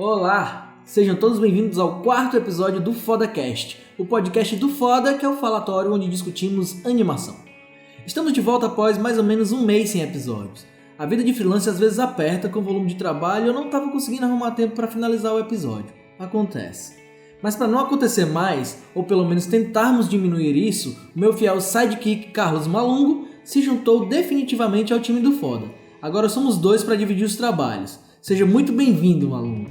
Olá! Sejam todos bem-vindos ao quarto episódio do FodaCast, o podcast do Foda, que é o falatório onde discutimos animação. Estamos de volta após mais ou menos um mês sem episódios. A vida de freelance às vezes aperta com o volume de trabalho e eu não estava conseguindo arrumar tempo para finalizar o episódio. Acontece. Mas para não acontecer mais, ou pelo menos tentarmos diminuir isso, o meu fiel sidekick Carlos Malungo se juntou definitivamente ao time do Foda. Agora somos dois para dividir os trabalhos. Seja muito bem-vindo, Malungo.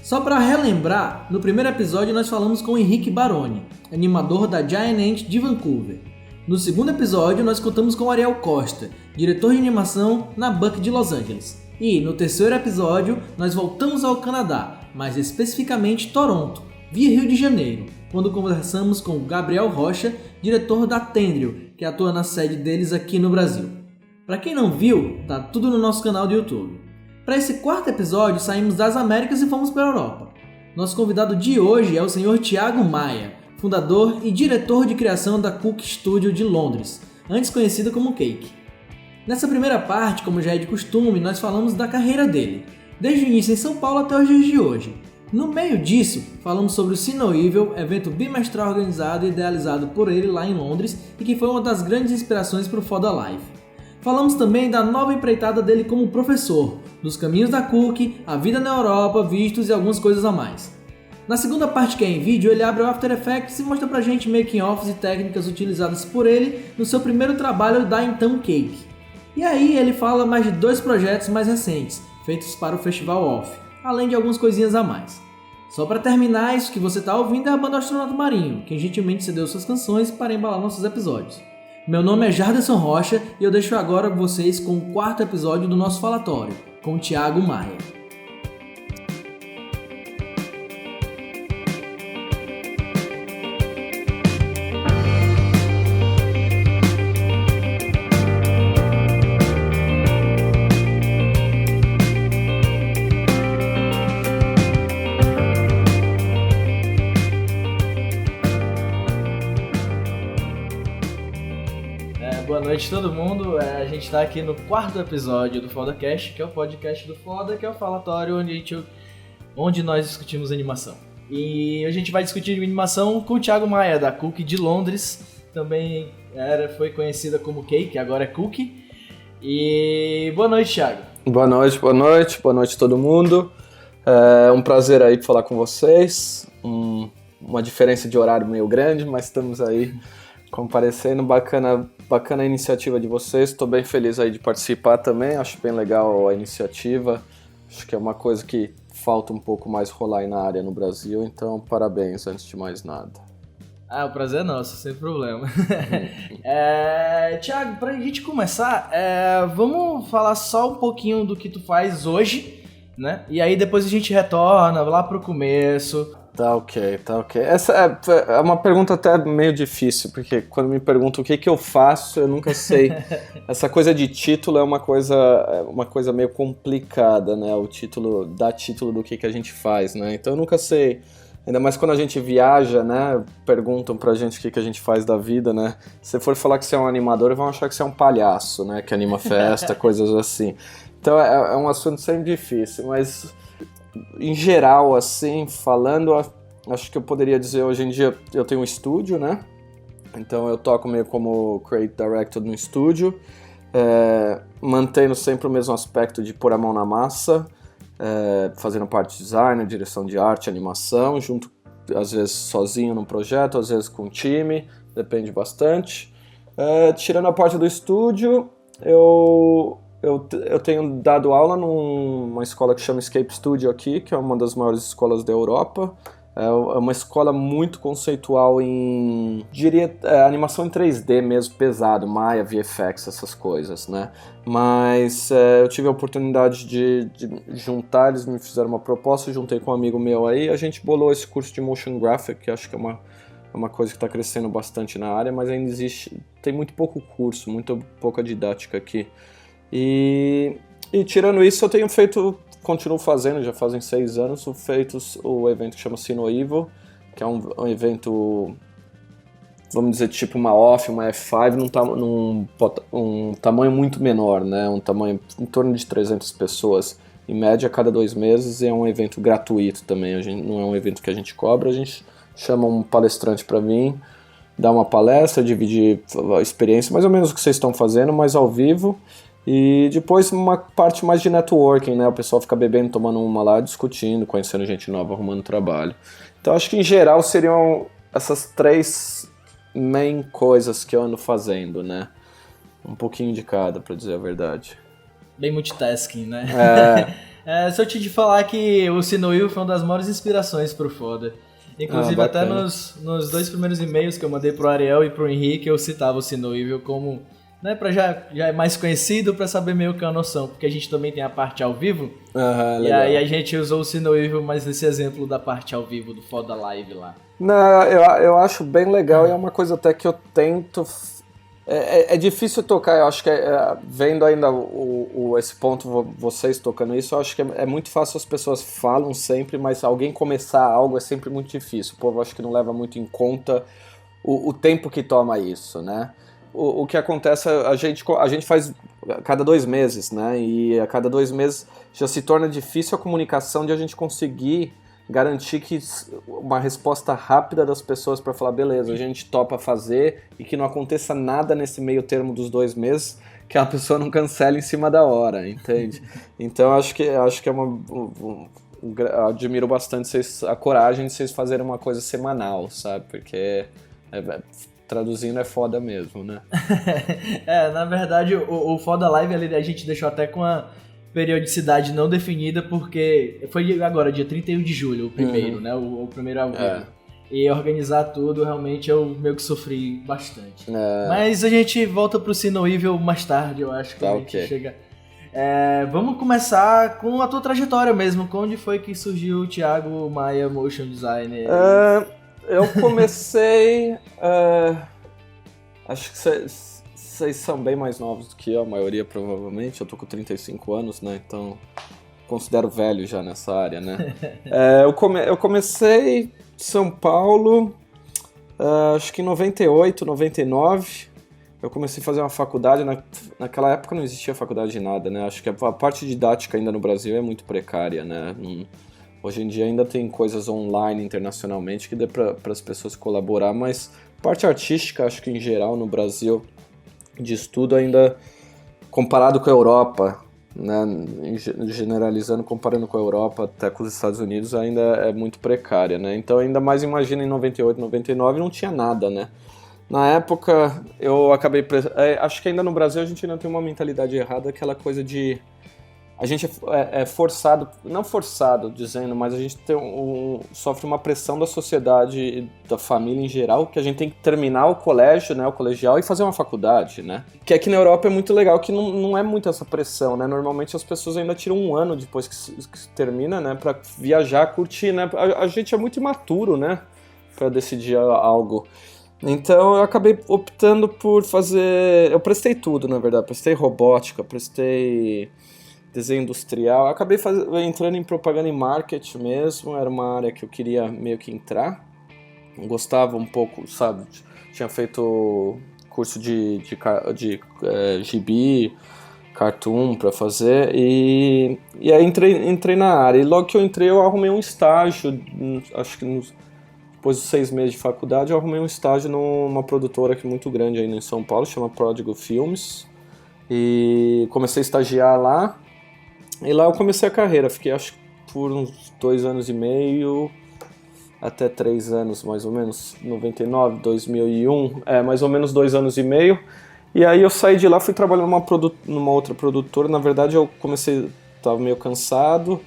Só para relembrar, no primeiro episódio nós falamos com o Henrique Baroni, animador da Giant Ant de Vancouver. No segundo episódio nós contamos com o Ariel Costa, diretor de animação na Buck de Los Angeles. E no terceiro episódio nós voltamos ao Canadá, mais especificamente Toronto, via Rio de Janeiro, quando conversamos com o Gabriel Rocha, diretor da Tendril, que atua na sede deles aqui no Brasil. Para quem não viu, tá tudo no nosso canal do YouTube. Para esse quarto episódio, saímos das Américas e fomos para a Europa. Nosso convidado de hoje é o Sr. Thiago Maia, fundador e diretor de criação da Cook Studio de Londres, antes conhecida como Cake. Nessa primeira parte, como já é de costume, nós falamos da carreira dele, desde o início em São Paulo até os dias de hoje. No meio disso, falamos sobre o See No Evil, evento bimestral organizado e idealizado por ele lá em Londres e que foi uma das grandes inspirações para o Foda Live. Falamos também da nova empreitada dele como professor, dos caminhos da Cook, a vida na Europa, vistos e algumas coisas a mais. Na segunda parte, que é em vídeo, ele abre o After Effects e mostra pra gente making-offs e técnicas utilizadas por ele no seu primeiro trabalho da então Cake. E aí ele fala mais de 2 projetos mais recentes, feitos para o Festival Off, além de algumas coisinhas a mais. Só para terminar, isso que você tá ouvindo é a banda Astronauta Marinho, que gentilmente cedeu suas canções para embalar nossos episódios. Meu nome é Jarderson Rocha e eu deixo agora vocês com o quarto episódio do nosso falatório, com o Thiago Maia. Boa noite todo mundo, a gente está aqui no quarto episódio do FodaCast, que é o podcast do Foda, que é o falatório onde nós discutimos animação. E a gente vai discutir animação com o Thiago Maia, da Cook de Londres, também foi conhecida como Cake, agora é Cook. E boa noite, Thiago. Boa noite todo mundo. É um prazer aí falar com vocês, uma diferença de horário meio grande, mas estamos aí comparecendo, bacana a iniciativa de vocês, estou bem feliz aí de participar também, acho bem legal a iniciativa, acho que é uma coisa que falta um pouco mais rolar aí na área no Brasil, então parabéns antes de mais nada. O prazer é nosso, sem problema. Thiago, pra gente começar, vamos falar só um pouquinho do que tu faz hoje, né? E aí depois a gente retorna lá pro começo. Tá ok. Essa é uma pergunta até meio difícil, porque quando me perguntam o que eu faço, eu nunca sei. Essa coisa de título é uma coisa meio complicada, né? O título dá título do que a gente faz, né? Então eu nunca sei. Ainda mais quando a gente viaja, né? Perguntam pra gente o que a gente faz da vida, né? Se for falar que você é um animador, vão achar que você é um palhaço, né? Que anima festa, coisas assim. Então é um assunto sempre difícil, mas em geral, assim, falando, acho que eu poderia dizer, hoje em dia eu tenho um estúdio, né? Então eu toco meio como Creative Director no estúdio, mantendo sempre o mesmo aspecto de pôr a mão na massa, fazendo parte de design, direção de arte, animação, junto, às vezes sozinho num projeto, às vezes com um time, depende bastante. Tirando a parte do estúdio, eu tenho dado aula numa escola que chama Escape Studio aqui, que é uma das maiores escolas da Europa. É uma escola muito conceitual em, animação em 3D mesmo, pesado, Maya, VFX, essas coisas, né? Mas eu tive a oportunidade de juntar, eles me fizeram uma proposta, juntei com um amigo meu aí, a gente bolou esse curso de Motion Graphic, que acho que é uma coisa que está crescendo bastante na área, mas ainda tem muito pouco curso, muito pouca didática aqui. E tirando isso, eu tenho continuo fazendo, já fazem 6 anos, o evento que chama See No Evil, que é um evento, vamos dizer, tipo uma Off, uma F5, num tamanho muito menor, né? Um tamanho em torno de 300 pessoas. em média a cada 2 meses, e é um evento gratuito também, não é um evento que a gente cobra, a gente chama um palestrante para vir, dar uma palestra, dividir a experiência, mais ou menos o que vocês estão fazendo, mas ao vivo, e depois uma parte mais de networking, né? O pessoal fica bebendo, tomando uma lá, discutindo, conhecendo gente nova, arrumando trabalho. Então acho que em geral seriam essas 3 main coisas que eu ando fazendo, né? Um pouquinho de cada, pra dizer a verdade. Bem multitasking, né? É. Se eu te falar que o Sinoil foi uma das maiores inspirações pro Foda. Inclusive até nos 2 primeiros e-mails que eu mandei pro Ariel e pro Henrique, eu citava o Sinoil como, né, pra já é mais conhecido, pra saber meio que a noção, porque a gente também tem a parte ao vivo, e aí a gente usou o Sinoil mais nesse exemplo da parte ao vivo do Foda Live lá. Não, eu acho bem legal e é uma coisa até que eu tento... É difícil tocar, eu acho que vendo ainda esse ponto, vocês tocando isso, eu acho que é muito fácil, as pessoas falam sempre, mas alguém começar algo é sempre muito difícil. O povo acho que não leva muito em conta o tempo que toma isso, né? O que acontece, a gente faz a cada 2 meses, né? E a cada 2 meses já se torna difícil a comunicação de a gente conseguir garantir que uma resposta rápida das pessoas para falar, beleza, a gente topa fazer, e que não aconteça nada nesse meio termo dos 2 meses, que a pessoa não cancele em cima da hora, entende? Então acho que é admiro bastante a coragem de vocês fazerem uma coisa semanal, sabe? Porque traduzindo é foda mesmo, né? Na verdade o Foda Live a gente deixou até com a periodicidade não definida, porque foi agora, dia 31 de julho, o primeiro, né? O primeiro ao vivo. E organizar tudo, realmente, eu meio que sofri bastante. Mas a gente volta pro Sinoil mais tarde, eu acho que a gente chega... vamos começar com a tua trajetória mesmo. Onde foi que surgiu o Thiago Maia Motion Designer? Eu comecei... acho que vocês são bem mais novos do que eu, a maioria provavelmente. Eu tô com 35 anos, né? Então considero velho já nessa área, né? Eu comecei em São Paulo, acho que em 98, 99. Eu comecei a fazer uma faculdade. Naquela época não existia faculdade de nada, né? Acho que a parte didática ainda no Brasil é muito precária, né? Hoje em dia ainda tem coisas online internacionalmente que dê para as pessoas colaborar, mas parte artística, acho que em geral no Brasil, de estudo ainda, comparado com a Europa, né, generalizando, comparando com a Europa até com os Estados Unidos, ainda é muito precária, né? Então ainda mais imagina em 98, 99 não tinha nada, né? Na época eu acabei... acho que ainda no Brasil a gente ainda tem uma mentalidade errada, aquela coisa de... A gente é forçado, não forçado dizendo, mas a gente sofre uma pressão da sociedade e da família em geral, que a gente tem que terminar o colégio, né, o colegial, e fazer uma faculdade, né? Que aqui na Europa é muito legal, que não é muito essa pressão, né? Normalmente as pessoas ainda tiram 1 ano depois que termina, né, pra viajar, curtir, né? A gente é muito imaturo, né, pra decidir algo. Então eu acabei optando por fazer... Eu prestei tudo, na verdade. Prestei robótica, prestei... desenho industrial, acabei entrando em propaganda e marketing mesmo, era uma área que eu queria meio que entrar, gostava um pouco, sabe, tinha feito curso de gibi, cartoon para fazer, e aí entrei na área, e logo que eu entrei eu arrumei um estágio, acho que depois dos 6 meses de faculdade eu arrumei um estágio numa produtora aqui muito grande aí em São Paulo, chama Prodigal Films, e comecei a estagiar lá. E lá eu comecei a carreira, fiquei acho que por uns 2 anos e meio, até 3 anos mais ou menos, 99, 2001, mais ou menos 2 anos e meio. E aí eu saí de lá, fui trabalhar numa outra produtora, na verdade eu estava meio cansado,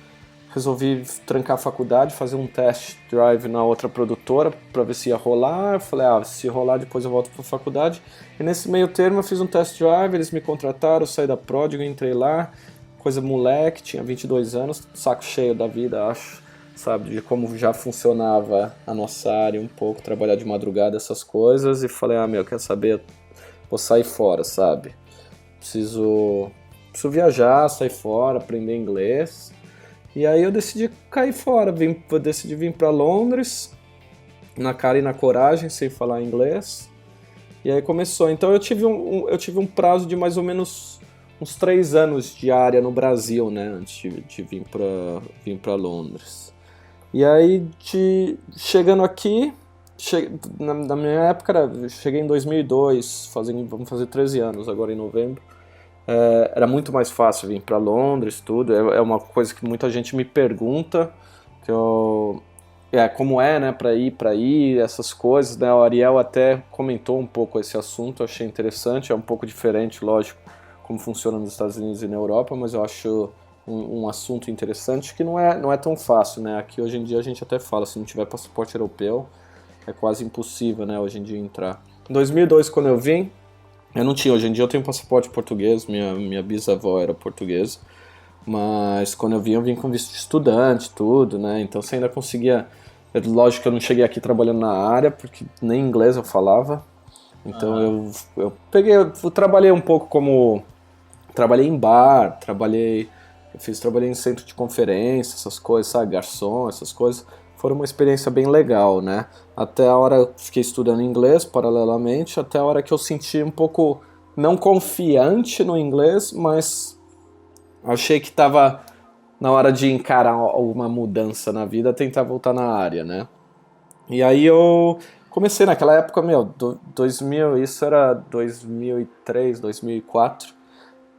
resolvi trancar a faculdade, fazer um test drive na outra produtora para ver se ia rolar. Eu falei, se rolar depois eu volto para a faculdade. E nesse meio termo eu fiz um test drive, eles me contrataram, eu saí da Prodigal, entrei lá. Coisa moleque, tinha 22 anos, saco cheio da vida, acho, sabe, de como já funcionava a nossa área um pouco, trabalhar de madrugada, essas coisas, e falei, quer saber, vou sair fora, sabe, preciso viajar, sair fora, aprender inglês, e aí eu decidi cair fora, decidi vir para Londres, na cara e na coragem, sem falar inglês, e aí começou. Então eu tive um prazo de mais ou menos uns 3 anos de área no Brasil, né, antes de vir para Londres. E aí, chegando aqui, na minha época, cheguei em 2002, vamos fazer 13 anos agora em novembro. Era muito mais fácil vir para Londres, tudo. É uma coisa que muita gente me pergunta, como é, né, para ir, essas coisas, né? O Ariel até comentou um pouco esse assunto, eu achei interessante, é um pouco diferente, lógico, como funciona nos Estados Unidos e na Europa, mas eu acho um assunto interessante que não é tão fácil, né? Aqui hoje em dia a gente até fala, se não tiver passaporte europeu, é quase impossível, né, hoje em dia entrar. Em 2002, quando eu vim, eu não tinha, hoje em dia eu tenho passaporte português, minha bisavó era portuguesa, mas quando eu vim com visto de estudante, tudo, né, então você ainda conseguia, lógico que eu não cheguei aqui trabalhando na área, porque nem inglês eu falava, então eu trabalhei um pouco trabalhei em bar, trabalhei em centro de conferência, essas coisas, sabe, garçom, essas coisas. Foi uma experiência bem legal, né? Até a hora eu fiquei estudando inglês paralelamente, até a hora que eu senti um pouco não confiante no inglês, mas achei que estava na hora de encarar alguma mudança na vida, tentar voltar na área, né? E aí eu comecei naquela época, 2000, isso era 2003, 2004.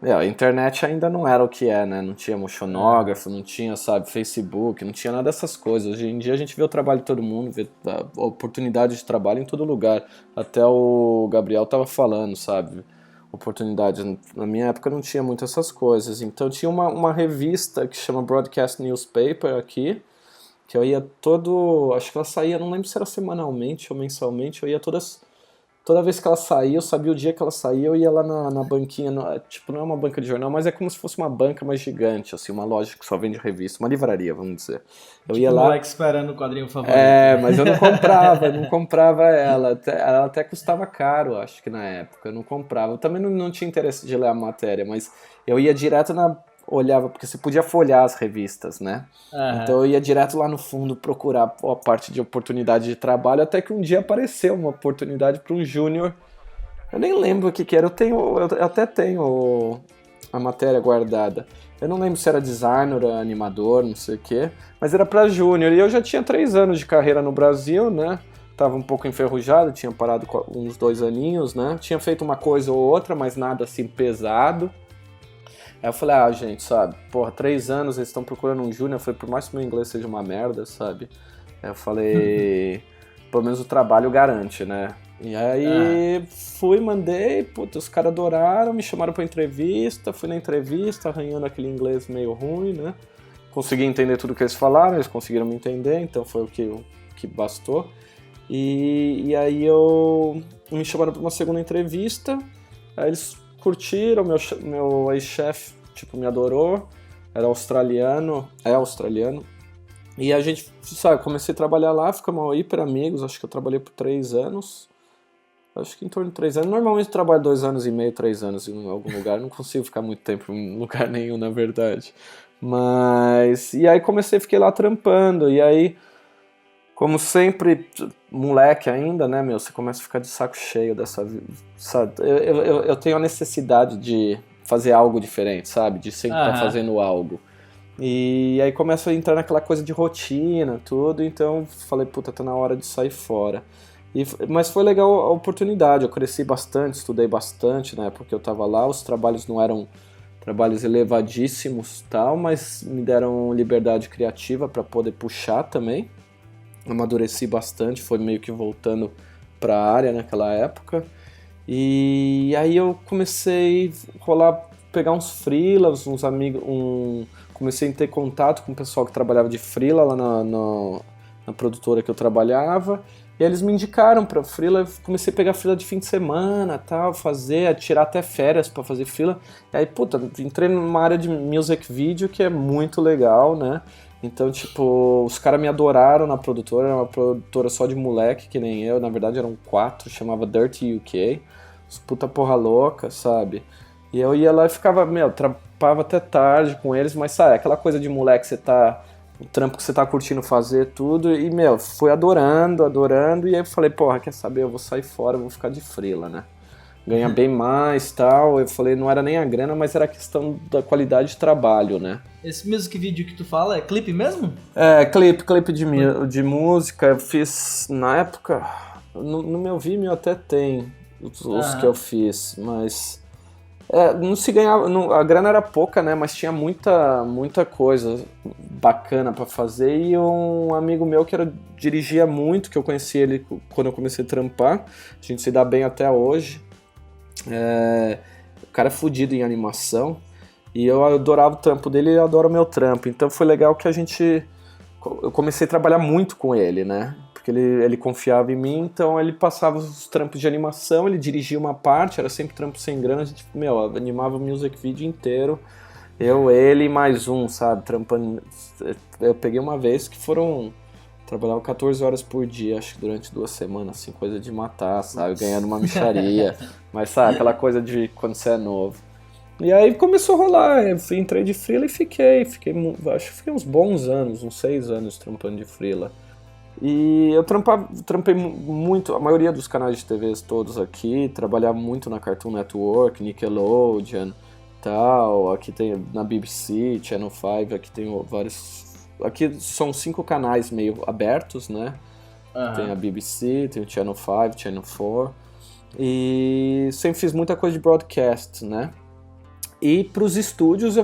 A internet ainda não era o que é, né? Não tinha motionógrafo, não tinha, sabe, Facebook, não tinha nada dessas coisas. Hoje em dia a gente vê o trabalho de todo mundo, vê a oportunidade de trabalho em todo lugar. Até o Gabriel tava falando, sabe? Oportunidades. Na minha época não tinha muito essas coisas. Então tinha uma revista que chama Broadcast Newspaper aqui, que eu ia acho que ela saía, não lembro se era semanalmente ou mensalmente, eu ia toda vez que ela saía, eu sabia o dia que ela saía, eu ia lá na banquinha, tipo, não é uma banca de jornal, mas é como se fosse uma banca mais gigante, assim, uma loja que só vende revista, uma livraria, vamos dizer. Eu ia lá... moleque esperando o quadrinho favorito. Mas eu não comprava ela. Ela até custava caro, acho que na época, eu não comprava. Eu também não tinha interesse de ler a matéria, mas eu ia direto olhava, porque você podia folhear as revistas, né? Então eu ia direto lá no fundo procurar a parte de oportunidade de trabalho, até que um dia apareceu uma oportunidade para um júnior. Eu nem lembro o que era, eu até tenho a matéria guardada. Eu não lembro se era designer, animador, não sei o quê, mas era para júnior. E eu já tinha 3 anos de carreira no Brasil, né? Tava um pouco enferrujado, tinha parado uns 2 aninhos, né? Tinha feito uma coisa ou outra, mas nada assim pesado. Aí eu falei, gente, sabe, 3 anos eles estão procurando um júnior, eu falei, por mais que meu inglês seja uma merda, sabe, aí eu falei, pelo menos o trabalho garante, né, e aí mandei, os caras adoraram, me chamaram pra entrevista, fui na entrevista, arranhando aquele inglês meio ruim, né, consegui entender tudo que eles falaram, eles conseguiram me entender, então foi o que bastou, e aí me chamaram pra uma segunda entrevista, aí eles curtiram, meu ex-chefe, tipo, me adorou, é australiano, e a gente, sabe, comecei a trabalhar lá, ficamos hiper amigos, acho que eu trabalhei por 3 anos, acho que em torno de 3 anos, normalmente eu trabalho 2 anos e meio, 3 anos em algum lugar, não consigo ficar muito tempo em lugar nenhum, na verdade, e aí fiquei lá trampando, e aí, como sempre, moleque ainda, né, você começa a ficar de saco cheio dessa vida, sabe? Eu tenho a necessidade de fazer algo diferente, sabe? De sempre estar fazendo algo. E aí começa a entrar naquela coisa de rotina, tudo, então falei, tá na hora de sair fora. Mas foi legal a oportunidade, eu cresci bastante, estudei bastante, né, porque eu tava lá, os trabalhos não eram trabalhos elevadíssimos, tal, mas me deram liberdade criativa para poder puxar também. Amadureci bastante, foi meio que voltando para a área naquela época, e aí eu comecei a pegar uns freelas, uns amigos, comecei a ter contato com o pessoal que trabalhava de freela lá na produtora que eu trabalhava, e eles me indicaram para freela, comecei a pegar freela de fim de semana, tal, tirar até férias para fazer freela, e aí, entrei numa área de music video que é muito legal, né? Então, tipo, os caras me adoraram na produtora, era uma produtora só de moleque, que nem eu, na verdade eram 4, chamava Dirty UK, os puta porra louca, sabe? E eu ia lá e ficava, trampava até tarde com eles, mas sabe, aquela coisa de moleque, o trampo que você tá curtindo fazer tudo, e, fui adorando, e aí eu falei, quer saber, eu vou sair fora, eu vou ficar de freela, né? ganha bem mais e tal. Eu falei, não era nem a grana, mas era a questão da qualidade de trabalho, né? Esse music video que tu fala é clipe mesmo? É, clipe de música, eu fiz na época, no meu Vimeo até tem os que eu fiz, mas não se ganhava, a grana era pouca, né, mas tinha muita coisa bacana pra fazer, e um amigo meu dirigia muito, que eu conheci ele quando eu comecei a trampar, a gente se dá bem até hoje, o cara é fudido em animação, e eu adorava o trampo dele e eu adoro o meu trampo. Então foi legal que eu comecei a trabalhar muito com ele, né? Porque ele confiava em mim, então ele passava os trampos de animação, ele dirigia uma parte, era sempre trampo sem grana, a gente, animava o music video inteiro. Ele e mais um, sabe? Trampando. Eu peguei uma vez que trabalhava 14 horas por dia, acho que durante 2 semanas, assim, coisa de matar, sabe? Ganhando uma mixaria. Mas sabe, aquela coisa de quando você é novo. E aí começou a rolar, eu entrei de freela e fiquei acho que fiquei uns bons anos, uns 6 anos trampando de freela. E eu trampei muito, a maioria dos canais de TVs todos aqui, trabalhava muito na Cartoon Network, Nickelodeon, tal, aqui tem na BBC, Channel 5, aqui tem vários... Aqui são 5 canais meio abertos, né? Tem a BBC, tem o Channel 5, Channel 4, e sempre fiz muita coisa de broadcast, né? E para os estúdios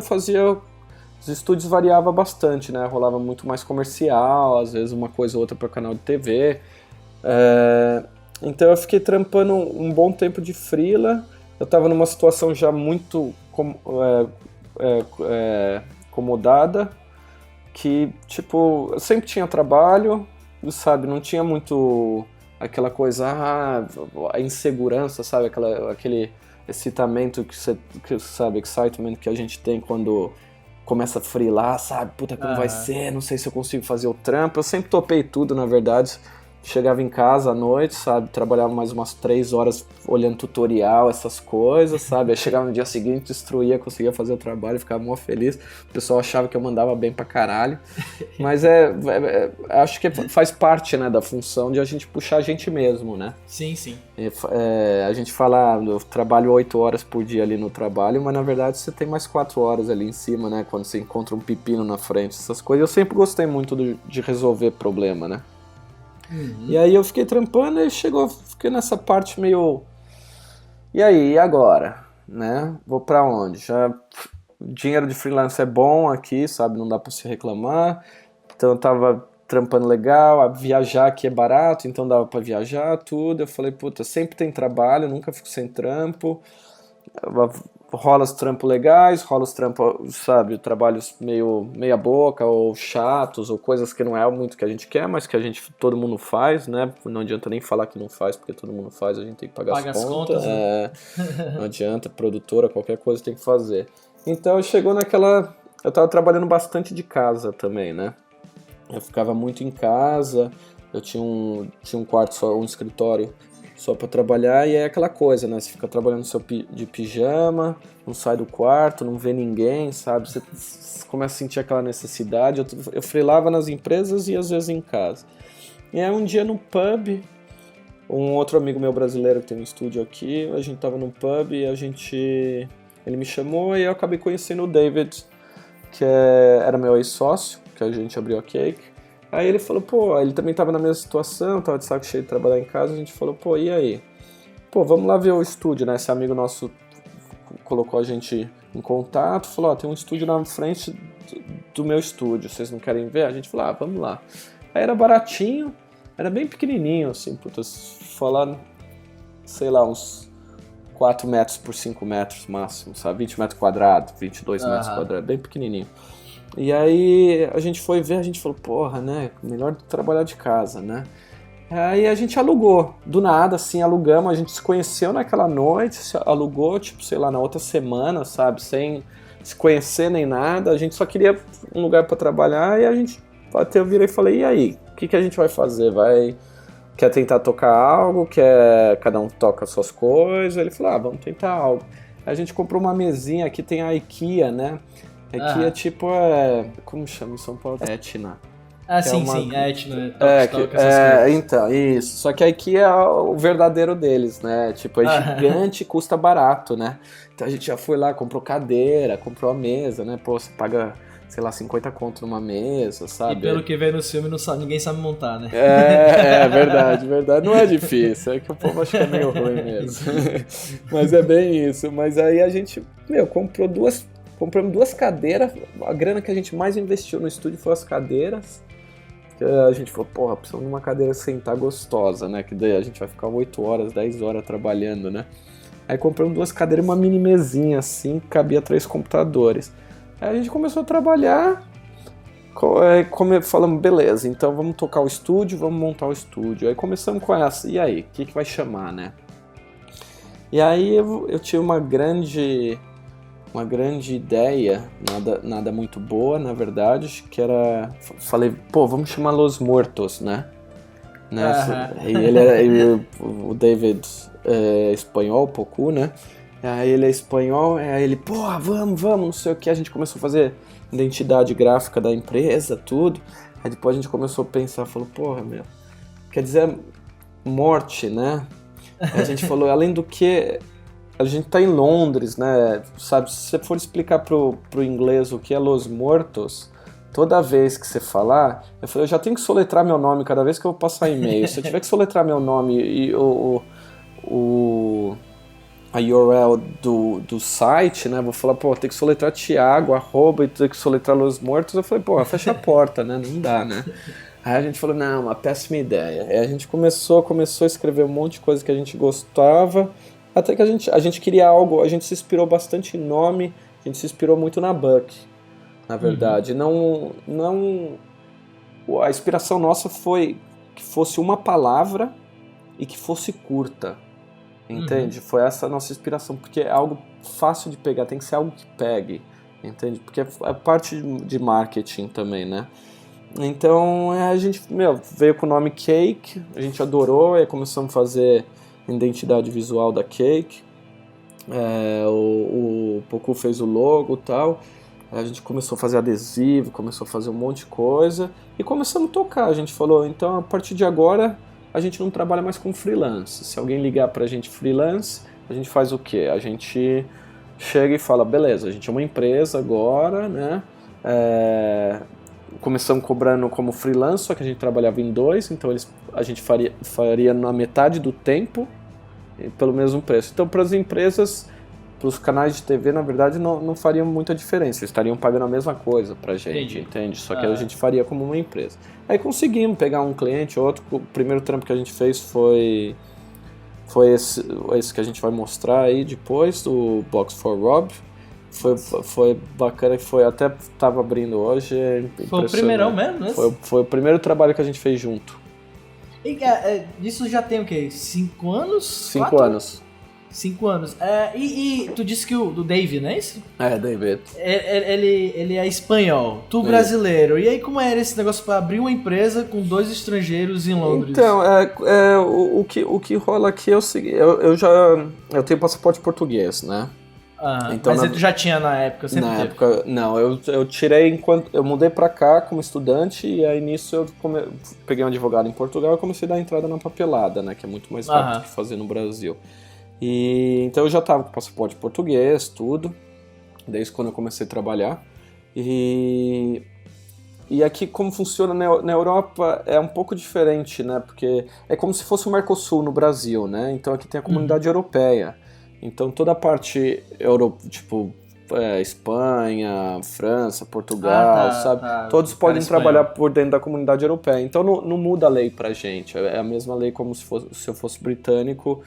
os estúdios variava bastante, né? Rolava muito mais comercial, às vezes uma coisa ou outra para canal de TV. Então eu fiquei trampando um bom tempo de freela. Eu estava numa situação já muito acomodada, que tipo, eu sempre tinha trabalho, sabe? Não tinha muito aquela coisa, a insegurança, sabe? Aquele excitamento excitement que a gente tem quando começa a freelar, sabe? Puta, como vai ser? Não sei se eu consigo fazer o trampo. Eu sempre topei tudo, na verdade. Chegava em casa à noite, sabe? Trabalhava mais umas 3 horas olhando tutorial, essas coisas, sabe? Aí chegava no dia seguinte, destruía, conseguia fazer o trabalho, ficava mó feliz. O pessoal achava que eu mandava bem pra caralho. Mas acho que faz parte, né, da função de a gente puxar a gente mesmo, né? Sim, sim. A gente fala, eu trabalho 8 horas por dia ali no trabalho, mas na verdade você tem mais 4 horas ali em cima, né? Quando você encontra um pepino na frente, essas coisas. Eu sempre gostei muito de resolver problema, né? E aí eu fiquei trampando e fiquei nessa parte meio... E aí, e agora? Né? Vou pra onde? Dinheiro de freelance é bom aqui, sabe? Não dá pra se reclamar. Então eu tava trampando legal, viajar aqui é barato, então dava pra viajar, tudo. Eu falei, puta, sempre tem trabalho, nunca fico sem trampo. Rola os trampos legais, rola os trampos, sabe, trabalhos meia boca, ou chatos, ou coisas que não é muito que a gente quer, mas que todo mundo faz, né? Não adianta nem falar que não faz, porque todo mundo faz, a gente tem que pagar as contas. Né? Não adianta, produtora, qualquer coisa tem que fazer. Então chegou eu tava trabalhando bastante de casa também, né? Eu ficava muito em casa, eu tinha um quarto só, um escritório só pra trabalhar, e é aquela coisa, né? Você fica trabalhando de pijama, não sai do quarto, não vê ninguém, sabe? Você começa a sentir aquela necessidade. Eu freelava nas empresas e às vezes em casa. E aí um dia no pub, um outro amigo meu brasileiro que tem um estúdio aqui, a gente tava num pub e ele me chamou e eu acabei conhecendo o David, que era meu ex-sócio, que a gente abriu a Cake. Aí ele falou, pô, ele também tava na mesma situação, tava de saco cheio de trabalhar em casa, a gente falou, pô, e aí? Pô, vamos lá ver o estúdio, né? Esse amigo nosso colocou a gente em contato, falou, tem um estúdio na frente do meu estúdio, vocês não querem ver? A gente falou, vamos lá. Aí era baratinho, era bem pequenininho, assim, puta, falando, sei lá, uns 4 metros por 5 metros máximo, sabe? 20 metros quadrados, 22 metros quadrados, bem pequenininho. E aí a gente foi ver, a gente falou, porra, né, melhor trabalhar de casa, né? Aí a gente alugou, do nada, assim, alugamos, a gente se conheceu naquela noite, alugou, tipo, sei lá, na outra semana, sabe, sem se conhecer nem nada, a gente só queria um lugar pra trabalhar e a gente, até eu virei e falei, e aí, o que a gente vai fazer? Quer tentar tocar algo? Cada um toca as suas coisas? Ele falou, vamos tentar algo. Aí a gente comprou uma mesinha, aqui tem a IKEA, né? IKEA tipo como chama em São Paulo? Etna. Ah, que sim, é uma... sim, Etno, É, Tokstok, essas coisas. então, isso. Só que aqui é o verdadeiro deles, né? Tipo, é gigante e custa barato, né? Então a gente já foi lá, comprou cadeira, comprou a mesa, né? Pô, você paga, sei lá, 50 conto numa mesa, E sabe? pelo que vê no filme, ninguém sabe montar, né? Verdade, verdade. Não é difícil, é que o povo acha que é meio ruim mesmo. Mas é bem isso. Mas aí a gente, compramos duas cadeiras. A grana que a gente mais investiu no estúdio foi as cadeiras. A gente falou, porra, precisamos de uma cadeira sentar gostosa, né? Que daí a gente vai ficar 8 horas, 10 horas trabalhando, né? Aí compramos duas cadeiras e uma mini mesinha assim, que cabia 3 computadores. Aí a gente começou a trabalhar, falamos, beleza, então vamos tocar o estúdio, vamos montar o estúdio. Aí começamos com essa, e aí, o que vai chamar, né? E aí eu tive uma grande ideia, nada muito boa, na verdade, que era, falei, pô, vamos chamar Los Muertos, né? O David é espanhol, pouco, né? Aí ele é espanhol, aí ele, pô, vamos, não sei o que, a gente começou a fazer identidade gráfica da empresa, tudo. Aí depois a gente começou a pensar, falou, porra, meu, quer dizer, morte, né? Aí a gente falou, além do que, a gente tá em Londres, né? Sabe, se você for explicar pro inglês o que é Los Muertos, toda vez que você falar, eu falei, eu já tenho que soletrar meu nome cada vez que eu vou passar e-mail. Se eu tiver que soletrar meu nome e a URL do site, né? Vou falar, pô, tem que soletrar Thiago, @ e tem que soletrar Los Muertos. Eu falei, pô, fecha a porta, né? Não dá, né? Aí a gente falou, não, uma péssima ideia. Aí a gente começou a escrever um monte de coisa que a gente gostava, até que a gente queria algo, a gente se inspirou bastante em nome, a gente se inspirou muito na Buck, na verdade. A inspiração nossa foi que fosse uma palavra e que fosse curta, entende? Foi essa a nossa inspiração, porque é algo fácil de pegar, tem que ser algo que pegue, entende? Porque é parte de marketing também, né? Então a gente, veio com o nome Cake, a gente adorou, aí começamos a fazer identidade visual da Cake, o Poku fez o logo e tal, a gente começou a fazer adesivo, começou a fazer um monte de coisa e começamos a tocar. A gente falou, então a partir de agora a gente não trabalha mais com freelance. Se alguém ligar pra gente freelance, a gente faz o quê? A gente chega e fala, beleza, a gente é uma empresa agora, né? Começamos cobrando como freelance, só que a gente trabalhava em 2, então a gente faria na metade do tempo pelo mesmo preço. Então, para as empresas, para os canais de TV, na verdade, não faria muita diferença. Eles estariam pagando a mesma coisa para a gente, entende? Só que a gente faria como uma empresa. Aí conseguimos pegar um cliente, outro. O primeiro trampo que a gente fez foi esse que a gente vai mostrar aí depois, o Box for Rob. Foi bacana, que até estava abrindo hoje. Foi o primeirão mesmo, né? Foi o primeiro trabalho que a gente fez junto. E isso já tem o quê? 5 anos? 5 anos. 5 anos. E tu disse que do Dave, não é isso? David. Ele é espanhol, tu brasileiro. E aí como era esse negócio para abrir uma empresa com 2 estrangeiros em Londres? Então, o que rola aqui é o seguinte, eu tenho passaporte português, né? Então, mas tu já tinha na época? Sempre na teve. época, não, eu tirei enquanto eu mudei pra cá como estudante, e aí nisso eu peguei um advogado em Portugal e comecei a dar entrada na papelada, né, que é muito mais rápido que fazer no Brasil. E então eu já tava com passaporte português, tudo, desde quando eu comecei a trabalhar. E aqui como funciona na Europa é um pouco diferente, né, porque é como se fosse o Mercosul no Brasil, né, então aqui tem a comunidade europeia. Então toda a parte Espanha, França, Portugal, sabe? Todos podem trabalhar por dentro da comunidade europeia. Então não muda a lei pra gente. É a mesma lei como se eu fosse britânico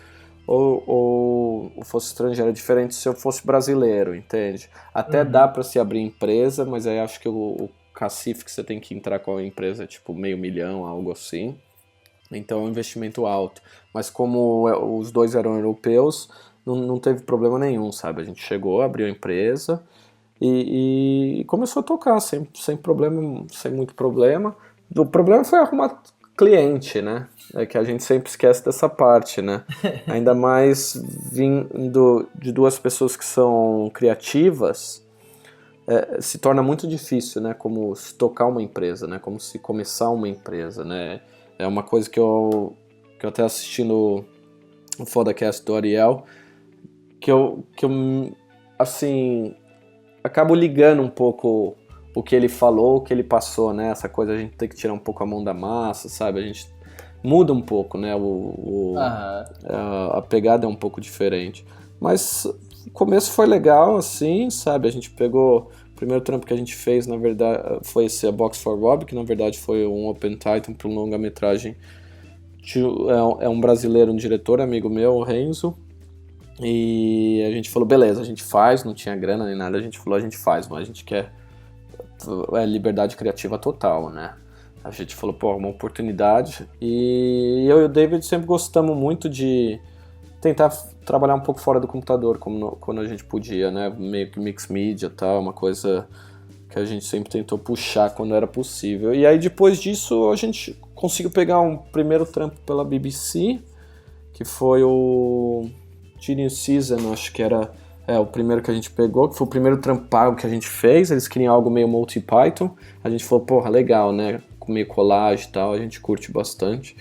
ou fosse estrangeiro. É diferente se eu fosse brasileiro, entende? Até dá pra se abrir empresa, mas aí acho que o cacife que você tem que entrar com a empresa é tipo $500 mil, algo assim. Então é um investimento alto. Mas como os dois eram europeus, não teve problema nenhum, sabe? A gente chegou, abriu a empresa e começou a tocar sem problema, sem muito problema. O problema foi arrumar cliente, né? É que a gente sempre esquece dessa parte, né? Ainda mais vindo de 2 pessoas que são criativas, se torna muito difícil, né? Como se tocar uma empresa, né? Como se começar uma empresa, né? É uma coisa que eu até assisti no Fodacast do Ariel, que eu assim, acabo ligando um pouco o que ele falou, o que ele passou, né? Essa coisa a gente tem que tirar um pouco a mão da massa, sabe? A gente muda um pouco, né? A pegada é um pouco diferente. Mas o começo foi legal, assim, sabe? A gente pegou... O primeiro trampo que a gente fez, na verdade, foi esse A Box for Rob, que na verdade foi um Open Title para um longa-metragem. É um brasileiro, um diretor, amigo meu, o Renzo. E a gente falou, beleza, a gente faz, não tinha grana nem nada, a gente falou, a gente faz, mas a gente quer liberdade criativa total, né? A gente falou, pô, uma oportunidade. E eu e o David sempre gostamos muito de tentar trabalhar um pouco fora do computador, quando a gente podia, né? Meio que mix media e tal, uma coisa que a gente sempre tentou puxar quando era possível. E aí depois disso a gente conseguiu pegar um primeiro trampo pela BBC, que foi o Genius Season, acho que era o primeiro que a gente pegou, que foi o primeiro trampo pago que a gente fez. Eles queriam algo meio multi-Python. A gente falou, porra, legal, né? Com meio collage e tal, a gente curte bastante.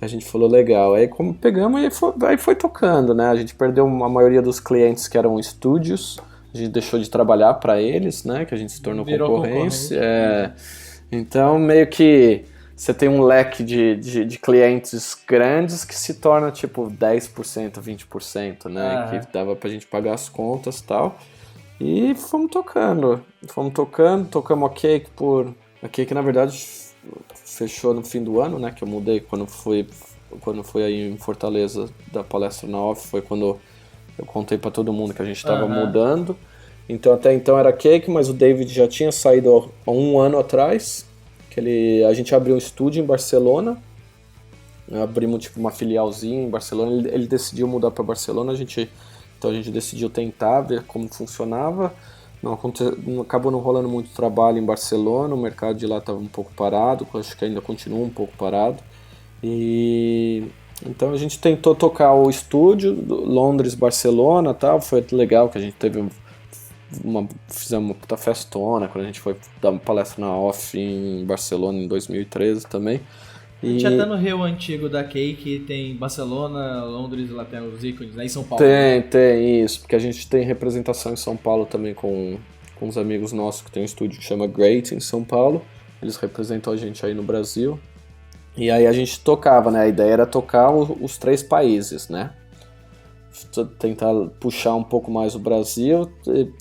A gente falou, legal. Aí como pegamos e aí foi tocando, né? A gente perdeu a maioria dos clientes que eram estúdios. A gente deixou de trabalhar para eles, né? Que a gente se tornou concorrência. Então, meio que você tem um leque de clientes grandes que se torna tipo 10%, 20%, né? Que dava pra gente pagar as contas e tal. E fomos tocando, tocamos a Cake na verdade fechou no fim do ano, né? Que eu mudei quando fui aí em Fortaleza da palestra na Off, foi quando eu contei pra todo mundo que a gente estava mudando. Então até então era Cake, mas o David já tinha saído há um ano atrás. A gente abriu um estúdio em Barcelona, abrimos tipo uma filialzinha em Barcelona. Ele decidiu mudar para Barcelona, então a gente decidiu tentar ver como funcionava. Acabou não rolando muito trabalho em Barcelona, o mercado de lá estava um pouco parado, acho que ainda continua um pouco parado. E então a gente tentou tocar o estúdio, Londres, Barcelona, tal. Foi legal que a gente fizemos uma puta festona quando a gente foi dar uma palestra na Off em Barcelona em 2013 também. A gente até no Rio antigo da Cake tem Barcelona, Londres, lá tem os ícones, né? Em São Paulo. Tem isso, porque a gente tem representação em São Paulo também com uns amigos nossos que tem um estúdio que chama Great em São Paulo. Eles representam a gente aí no Brasil. E aí a gente tocava, né? A ideia era tocar os 3 países, né? Tentar puxar um pouco mais o Brasil,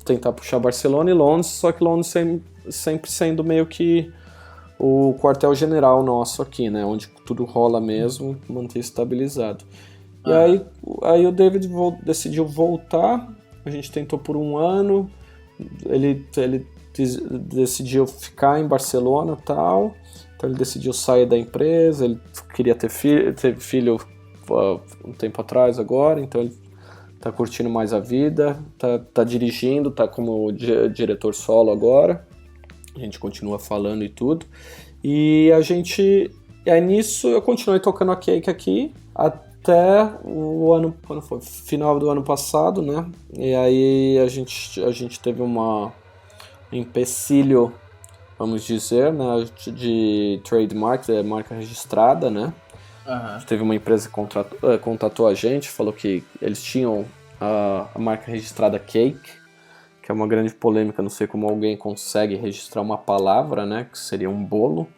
tentar puxar Barcelona e Londres, só que Londres sempre sendo meio que o quartel-general nosso aqui, né? Onde tudo rola mesmo, manter estabilizado. E aí o David decidiu voltar, a gente tentou por um ano, ele decidiu ficar em Barcelona e tal, então ele decidiu sair da empresa, ele queria ter filho um tempo atrás agora, então ele tá curtindo mais a vida, tá dirigindo, tá como diretor solo agora. A gente continua falando e tudo. E aí nisso eu continuei tocando a Cake aqui até o ano, quando foi? Final do ano passado, né? E aí a gente teve um empecilho, vamos dizer, né? De trademark, marca registrada, né? Teve uma empresa que contatou a gente, falou que eles tinham a marca registrada Cake, que é uma grande polêmica, não sei como alguém consegue registrar uma palavra, né, que seria um bolo,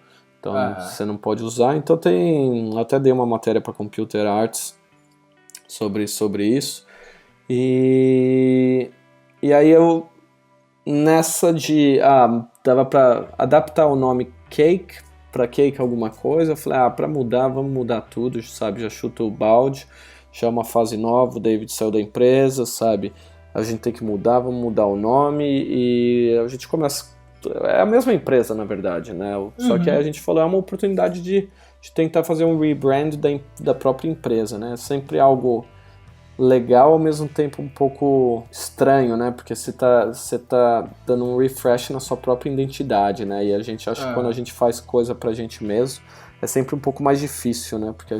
então você não pode usar. Então até dei uma matéria para Computer Arts sobre isso, e aí eu, nessa dava para adaptar o nome Cake para Cake alguma coisa, eu falei, para mudar, vamos mudar tudo, sabe, já chuta o balde, já é uma fase nova, o David saiu da empresa, sabe, a gente tem que mudar, vamos mudar o nome, e a gente começa, é a mesma empresa na verdade, né, só que aí a gente falou, é uma oportunidade de tentar fazer um rebrand da própria empresa, né, sempre algo legal, ao mesmo tempo um pouco estranho, né, porque você tá dando um refresh na sua própria identidade, né, e a gente acha que quando a gente faz coisa pra gente mesmo, é sempre um pouco mais difícil, né, porque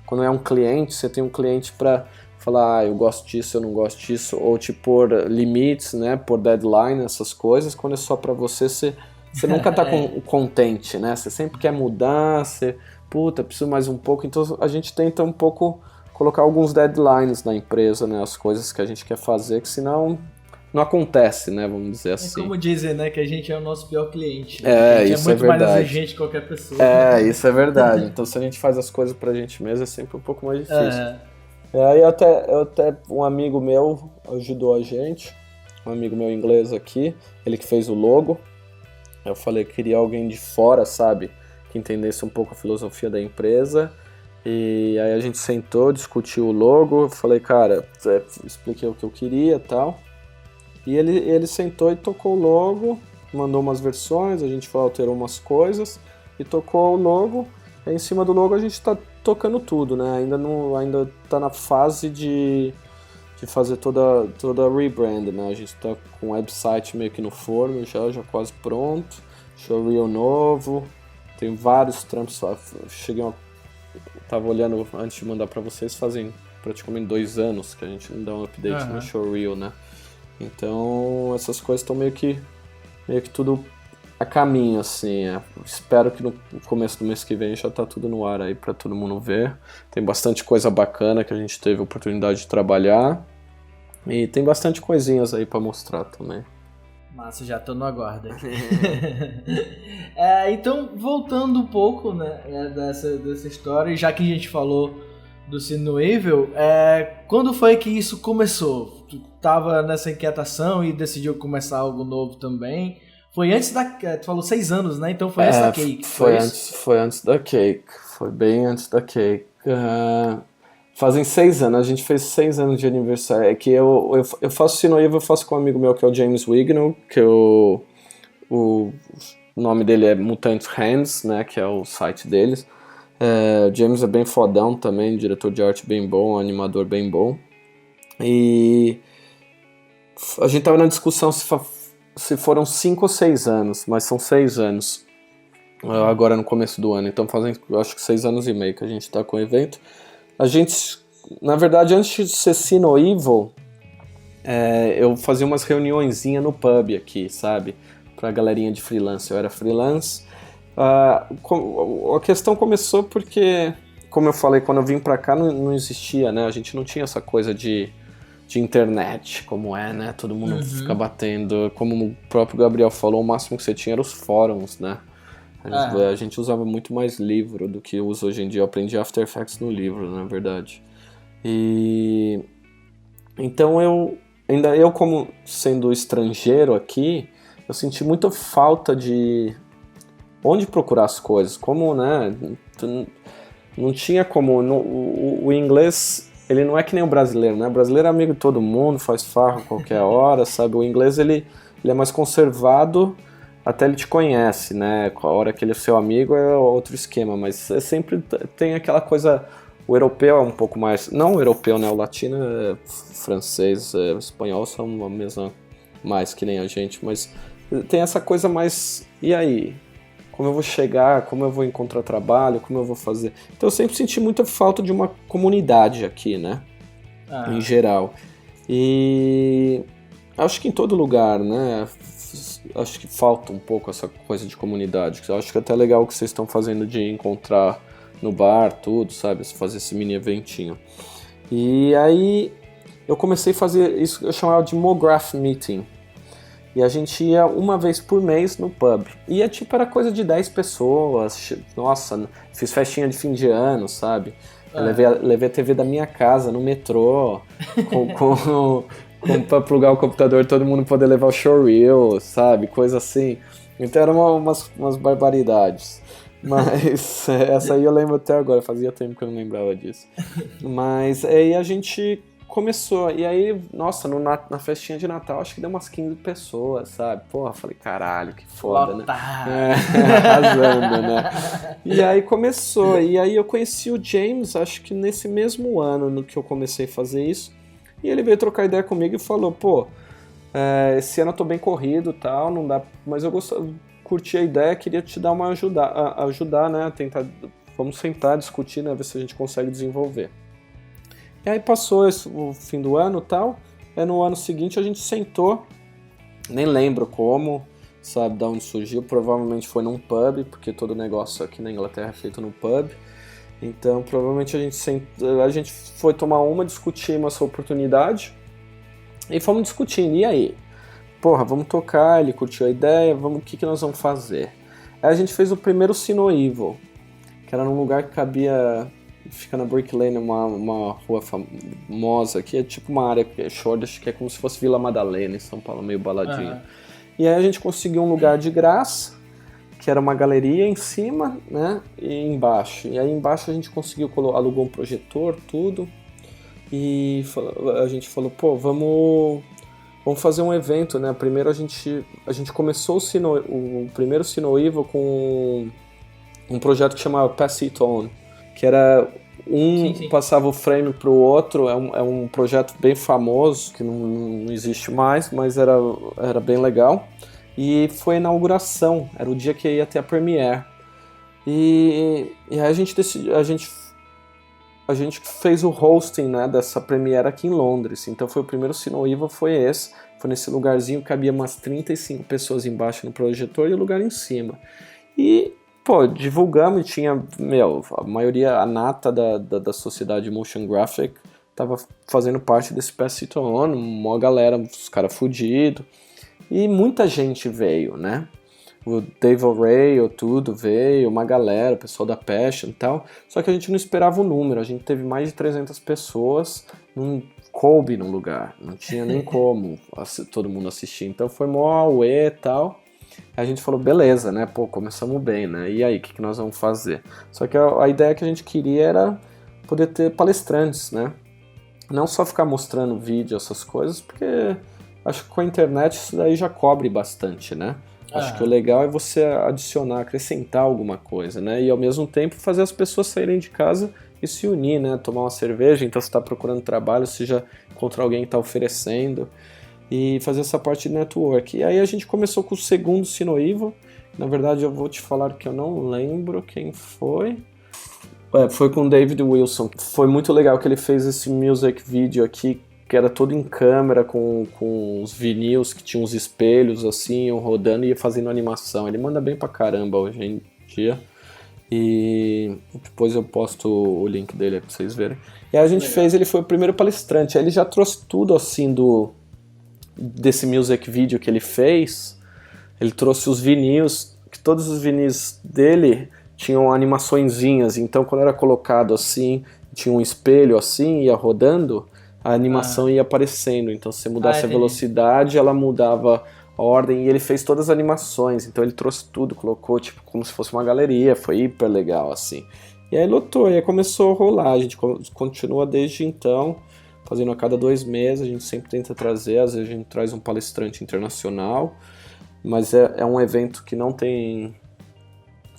quando é um cliente, você tem um cliente para falar, eu gosto disso, eu não gosto disso, ou te pôr limites, né, pôr deadline, essas coisas, quando é só pra você, você nunca tá contente, né, você sempre quer mudar, você, preciso mais um pouco, então a gente tenta um pouco colocar alguns deadlines na empresa, né, as coisas que a gente quer fazer, que senão não acontece, né, vamos dizer assim. É como dizem, né, que a gente é o nosso pior cliente. Né? A gente isso é muito é verdade. mais exigente que qualquer pessoa. Isso é verdade. Então se a gente faz as coisas pra gente mesmo, é sempre um pouco mais difícil. Aí até um amigo meu ajudou a gente, um amigo meu inglês aqui, ele que fez o logo. Eu falei que queria alguém de fora, sabe, que entendesse um pouco a filosofia da empresa. E aí a gente sentou, discutiu o logo, eu falei, cara, expliquei o que eu queria e tal. E ele sentou e tocou o logo, mandou umas versões, a gente alterou umas coisas e tocou o logo. E em cima do logo a gente tá tocando tudo, né? Ainda tá na fase de fazer toda a rebrand, né? A gente tá com o website meio que no forno, já quase pronto, showreel novo, tem vários trampos. Tava olhando antes de mandar pra vocês, fazem praticamente 2 anos que a gente não dá um update no showreel, né? Então essas coisas estão meio que tudo a caminho, assim. Espero que no começo do mês que vem já tá tudo no ar aí pra todo mundo ver. Tem bastante coisa bacana que a gente teve a oportunidade de trabalhar. E tem bastante coisinhas aí pra mostrar também. Massa, já tô no aguardo. Então, voltando um pouco, né, dessa história, já que a gente falou do Sino Evil, quando foi que isso começou? Tu tava nessa inquietação e decidiu começar algo novo também? Foi antes tu falou 6 anos, né? Então foi antes da Cake. Foi antes da Cake. Foi bem antes da Cake. Fazem 6 anos, a gente fez 6 anos de aniversário. É que eu faço Sino Evil, eu faço com um amigo meu que é o James Wignall, que o nome dele é Mutant Hands, né? Que é o site deles. O James é bem fodão também, diretor de arte bem bom, animador bem bom. E a gente tava na discussão se foram 5 ou 6 anos, mas são 6 anos agora no começo do ano. Então fazem, eu acho que 6 anos e meio que a gente tá com o evento. A gente, na verdade, antes de ser Sino Evil, eu fazia umas reuniõezinhas no pub aqui, sabe? Pra galerinha de freelance. Eu era freelance. A questão começou porque, como eu falei, quando eu vim pra cá não existia, né? A gente não tinha essa coisa de internet, como né? Todo mundo fica batendo. Como o próprio Gabriel falou, o máximo que você tinha era os fóruns, né? A gente usava muito mais livro do que usa hoje em dia. Eu aprendi After Effects no livro, na verdade. E então eu como sendo estrangeiro aqui, eu senti muita falta de onde procurar as coisas. Como, né, não tinha como... O inglês, ele não é que nem o brasileiro, né? O brasileiro é amigo de todo mundo, faz farra a qualquer hora, sabe? O inglês, ele é mais conservado, até ele te conhece, né? A hora que ele é seu amigo é outro esquema, mas sempre tem aquela coisa... O europeu é um pouco mais... Não o europeu, né? O latino, francês, espanhol são a mesma... Mais que nem a gente, mas tem essa coisa mais... E aí? Como eu vou chegar? Como eu vou encontrar trabalho? Como eu vou fazer? Então eu sempre senti muita falta de uma comunidade aqui, né? Em geral. E... Acho que em todo lugar, né? Acho que falta um pouco essa coisa de comunidade. Eu acho que é até legal o que vocês estão fazendo de encontrar no bar, tudo, sabe? Fazer esse mini eventinho. E aí eu comecei a fazer isso que eu chamava de MoGraph Meeting. E a gente ia uma vez por mês no pub. E era coisa de 10 pessoas. Nossa, fiz festinha de fim de ano, sabe? Eu levei a TV da minha casa no metrô, pra plugar o computador, todo mundo poder levar o showreel, sabe? Coisa assim. Então eram umas barbaridades. Mas essa aí eu lembro até agora, fazia tempo que eu não lembrava disso. Mas aí a gente começou, e aí, nossa, na festinha de Natal acho que deu umas 15 pessoas, sabe? Porra, falei, caralho, que foda, né? Arrasando, né? E aí começou, e aí eu conheci o James, acho que nesse mesmo ano no que eu comecei a fazer isso, e ele veio trocar ideia comigo e falou, esse ano eu tô bem corrido e tal, não dá, mas eu curti a ideia, queria te dar uma ajudar, né, vamos sentar, discutir, né, ver se a gente consegue desenvolver. E aí passou o fim do ano e tal, aí no ano seguinte a gente sentou, nem lembro como, sabe, de onde surgiu, provavelmente foi num pub, porque todo negócio aqui na Inglaterra é feito no pub. Então, provavelmente a gente foi tomar uma, discutimos essa oportunidade e fomos discutindo. E aí? Porra, vamos tocar, ele curtiu a ideia, o que nós vamos fazer? Aí a gente fez o primeiro Sino Evil, que era num lugar que cabia, fica na Brick Lane, uma rua famosa, que é tipo uma área que é short, que é como se fosse Vila Madalena, em São Paulo, meio baladinho. E aí a gente conseguiu um lugar de graça, que era uma galeria em cima, né, e embaixo. E aí embaixo a gente conseguiu, alugou um projetor, tudo, e a gente falou, pô, vamos fazer um evento, né. Primeiro a gente começou o primeiro Sino Evil com um projeto que chamava Pass It On, que era sim. Passava o frame pro outro, é um projeto bem famoso, que não existe mais, mas era bem legal. E foi a inauguração, era o dia que ia ter a premiere. E aí a gente decidiu, a gente fez o hosting, né, dessa premiere aqui em Londres. Então foi o primeiro Sino Evil, foi nesse lugarzinho, cabia umas 35 pessoas embaixo no projetor e o lugar em cima. E, pô, divulgamos e tinha, a maioria, a nata da sociedade Motion Graphic tava fazendo parte desse Pass It On, uma galera, os caras fudidos. E muita gente veio, né? O Dave O'Reilly, tudo veio, uma galera, o pessoal da Passion e tal. Só que a gente não esperava o número, a gente teve mais de 300 pessoas, não coube no lugar, não tinha nem como todo mundo assistir. Então foi mó auê e tal. Aí a gente falou, beleza, né? Pô, começamos bem, né? E aí, o que nós vamos fazer? Só que a ideia que a gente queria era poder ter palestrantes, né? Não só ficar mostrando vídeo, essas coisas, porque acho que com a internet isso daí já cobre bastante, né? Acho que o legal é você adicionar, acrescentar alguma coisa, né? E ao mesmo tempo fazer as pessoas saírem de casa e se unir, né? Tomar uma cerveja, então você está procurando trabalho, você já encontra alguém que está oferecendo, e fazer essa parte de network. E aí a gente começou com o segundo Sino Evil. Na verdade eu vou te falar que eu não lembro quem foi. Foi com o David Wilson. Foi muito legal que ele fez esse music video aqui, que era todo em câmera, com os vinis que tinham os espelhos assim, rodando e ia fazendo animação. Ele manda bem pra caramba hoje em dia. E depois eu posto o link dele aí pra vocês verem. E aí a gente fez, ele foi o primeiro palestrante. Aí ele já trouxe tudo assim desse music video que ele fez. Ele trouxe os vinis, que todos os vinis dele tinham animaçõezinhas. Então quando era colocado assim, tinha um espelho assim, ia rodando, a animação ia aparecendo, então se você mudasse a velocidade, ela mudava a ordem, e ele fez todas as animações, então ele trouxe tudo, colocou tipo como se fosse uma galeria, foi hiper legal assim. E aí lotou, e aí começou a rolar, a gente continua desde então, fazendo a cada 2 meses, a gente sempre tenta trazer, às vezes a gente traz um palestrante internacional, mas é um evento que não tem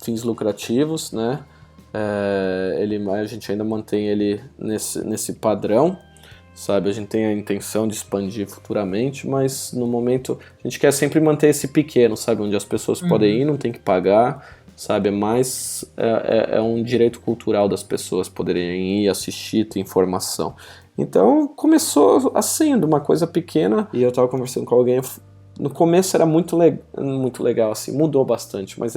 fins lucrativos, né? A gente ainda mantém ele nesse padrão, sabe, a gente tem a intenção de expandir futuramente, mas no momento a gente quer sempre manter esse pequeno, sabe, onde as pessoas podem ir, não tem que pagar, sabe, é um direito cultural das pessoas poderem ir assistir, ter informação. Então começou assim, de uma coisa pequena, e eu tava conversando com alguém, no começo era muito legal, assim, mudou bastante, mas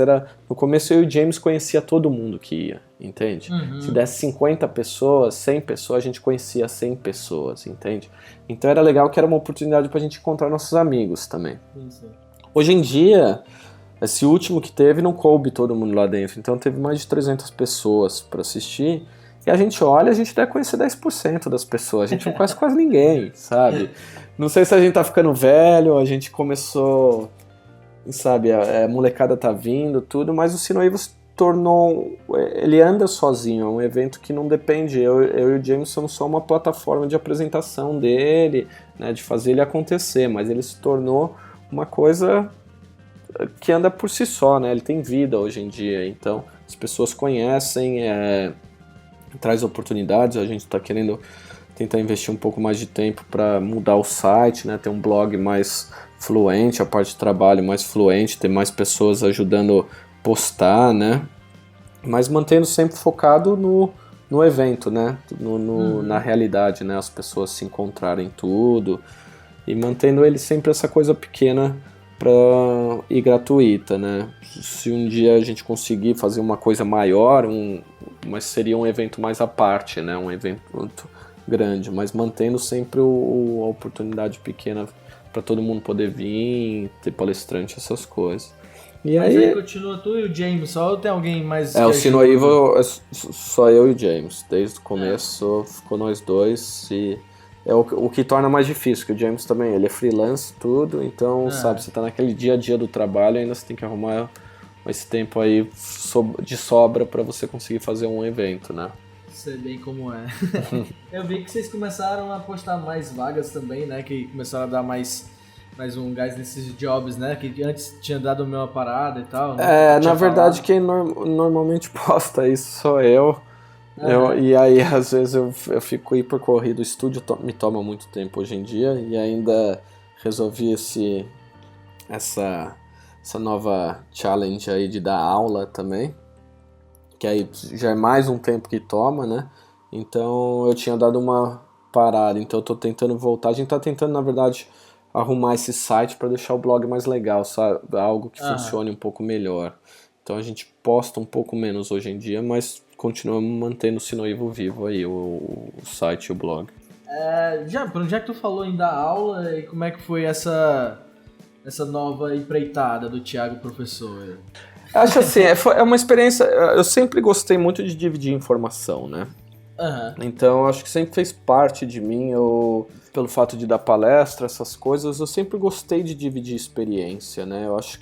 no começo eu e o James conhecia todo mundo que ia, entende? Se desse 50 pessoas, 100 pessoas, a gente conhecia 100 pessoas, entende? Então era legal que era uma oportunidade pra gente encontrar nossos amigos também. Isso. Hoje em dia, esse último que teve não coube todo mundo lá dentro, então teve mais de 300 pessoas pra assistir, e a gente olha, a gente deve conhecer 10% das pessoas, a gente não conhece quase ninguém, sabe? Não sei se a gente tá ficando velho, a gente começou, sabe, a molecada tá vindo, tudo, mas o Sino Evil se tornou, ele anda sozinho, é um evento que não depende, eu e o James somos só uma plataforma de apresentação dele, né, de fazer ele acontecer, mas ele se tornou uma coisa que anda por si só, né, ele tem vida hoje em dia, então as pessoas conhecem, traz oportunidades, a gente está querendo tentar investir um pouco mais de tempo para mudar o site, né, ter um blog mais fluente, a parte de trabalho mais fluente, ter mais pessoas ajudando a postar, né, mas mantendo sempre focado no evento, né? Na realidade, né? As pessoas se encontrarem tudo e mantendo ele sempre essa coisa pequena e gratuita, né? Se um dia a gente conseguir fazer uma coisa maior, mas seria um evento mais à parte, né? Um evento muito grande, mas mantendo sempre a oportunidade pequena para todo mundo poder vir, ter palestrante, essas coisas. E Mas aí continua tu e o James só, ou tem alguém mais... o Sinoivo é só eu e o James. Desde o começo ficou nós dois e é o que torna mais difícil, que o James também, ele é freelance, tudo, então, sabe, você tá naquele dia a dia do trabalho e ainda você tem que arrumar esse tempo aí de sobra para você conseguir fazer um evento, né? Sei bem como é. Eu vi que vocês começaram a postar mais vagas também, né? Que começaram a dar mais um gás nesses jobs, né? Que antes tinha dado a mesma parada e tal. Né? Na verdade, quem normalmente posta isso sou eu. E aí, às vezes, eu fico hipercorrido. O estúdio me toma muito tempo hoje em dia. E ainda resolvi essa nova challenge aí de dar aula também. Que aí já é mais um tempo que toma, né? Então, eu tinha dado uma parada. Então, eu tô tentando voltar. A gente tá tentando, na verdade, arrumar esse site para deixar o blog mais legal, sabe? Algo que funcione um pouco melhor. Então, a gente posta um pouco menos hoje em dia, mas continuamos mantendo o Sinoivo vivo aí, o site e o blog. Já que tu falou em dar aula, e como é que foi essa nova empreitada do Thiago professor? Acho assim, é uma experiência, eu sempre gostei muito de dividir informação, né? Então, acho que sempre fez parte de mim, pelo fato de dar palestra, essas coisas, eu sempre gostei de dividir experiência, né? Eu acho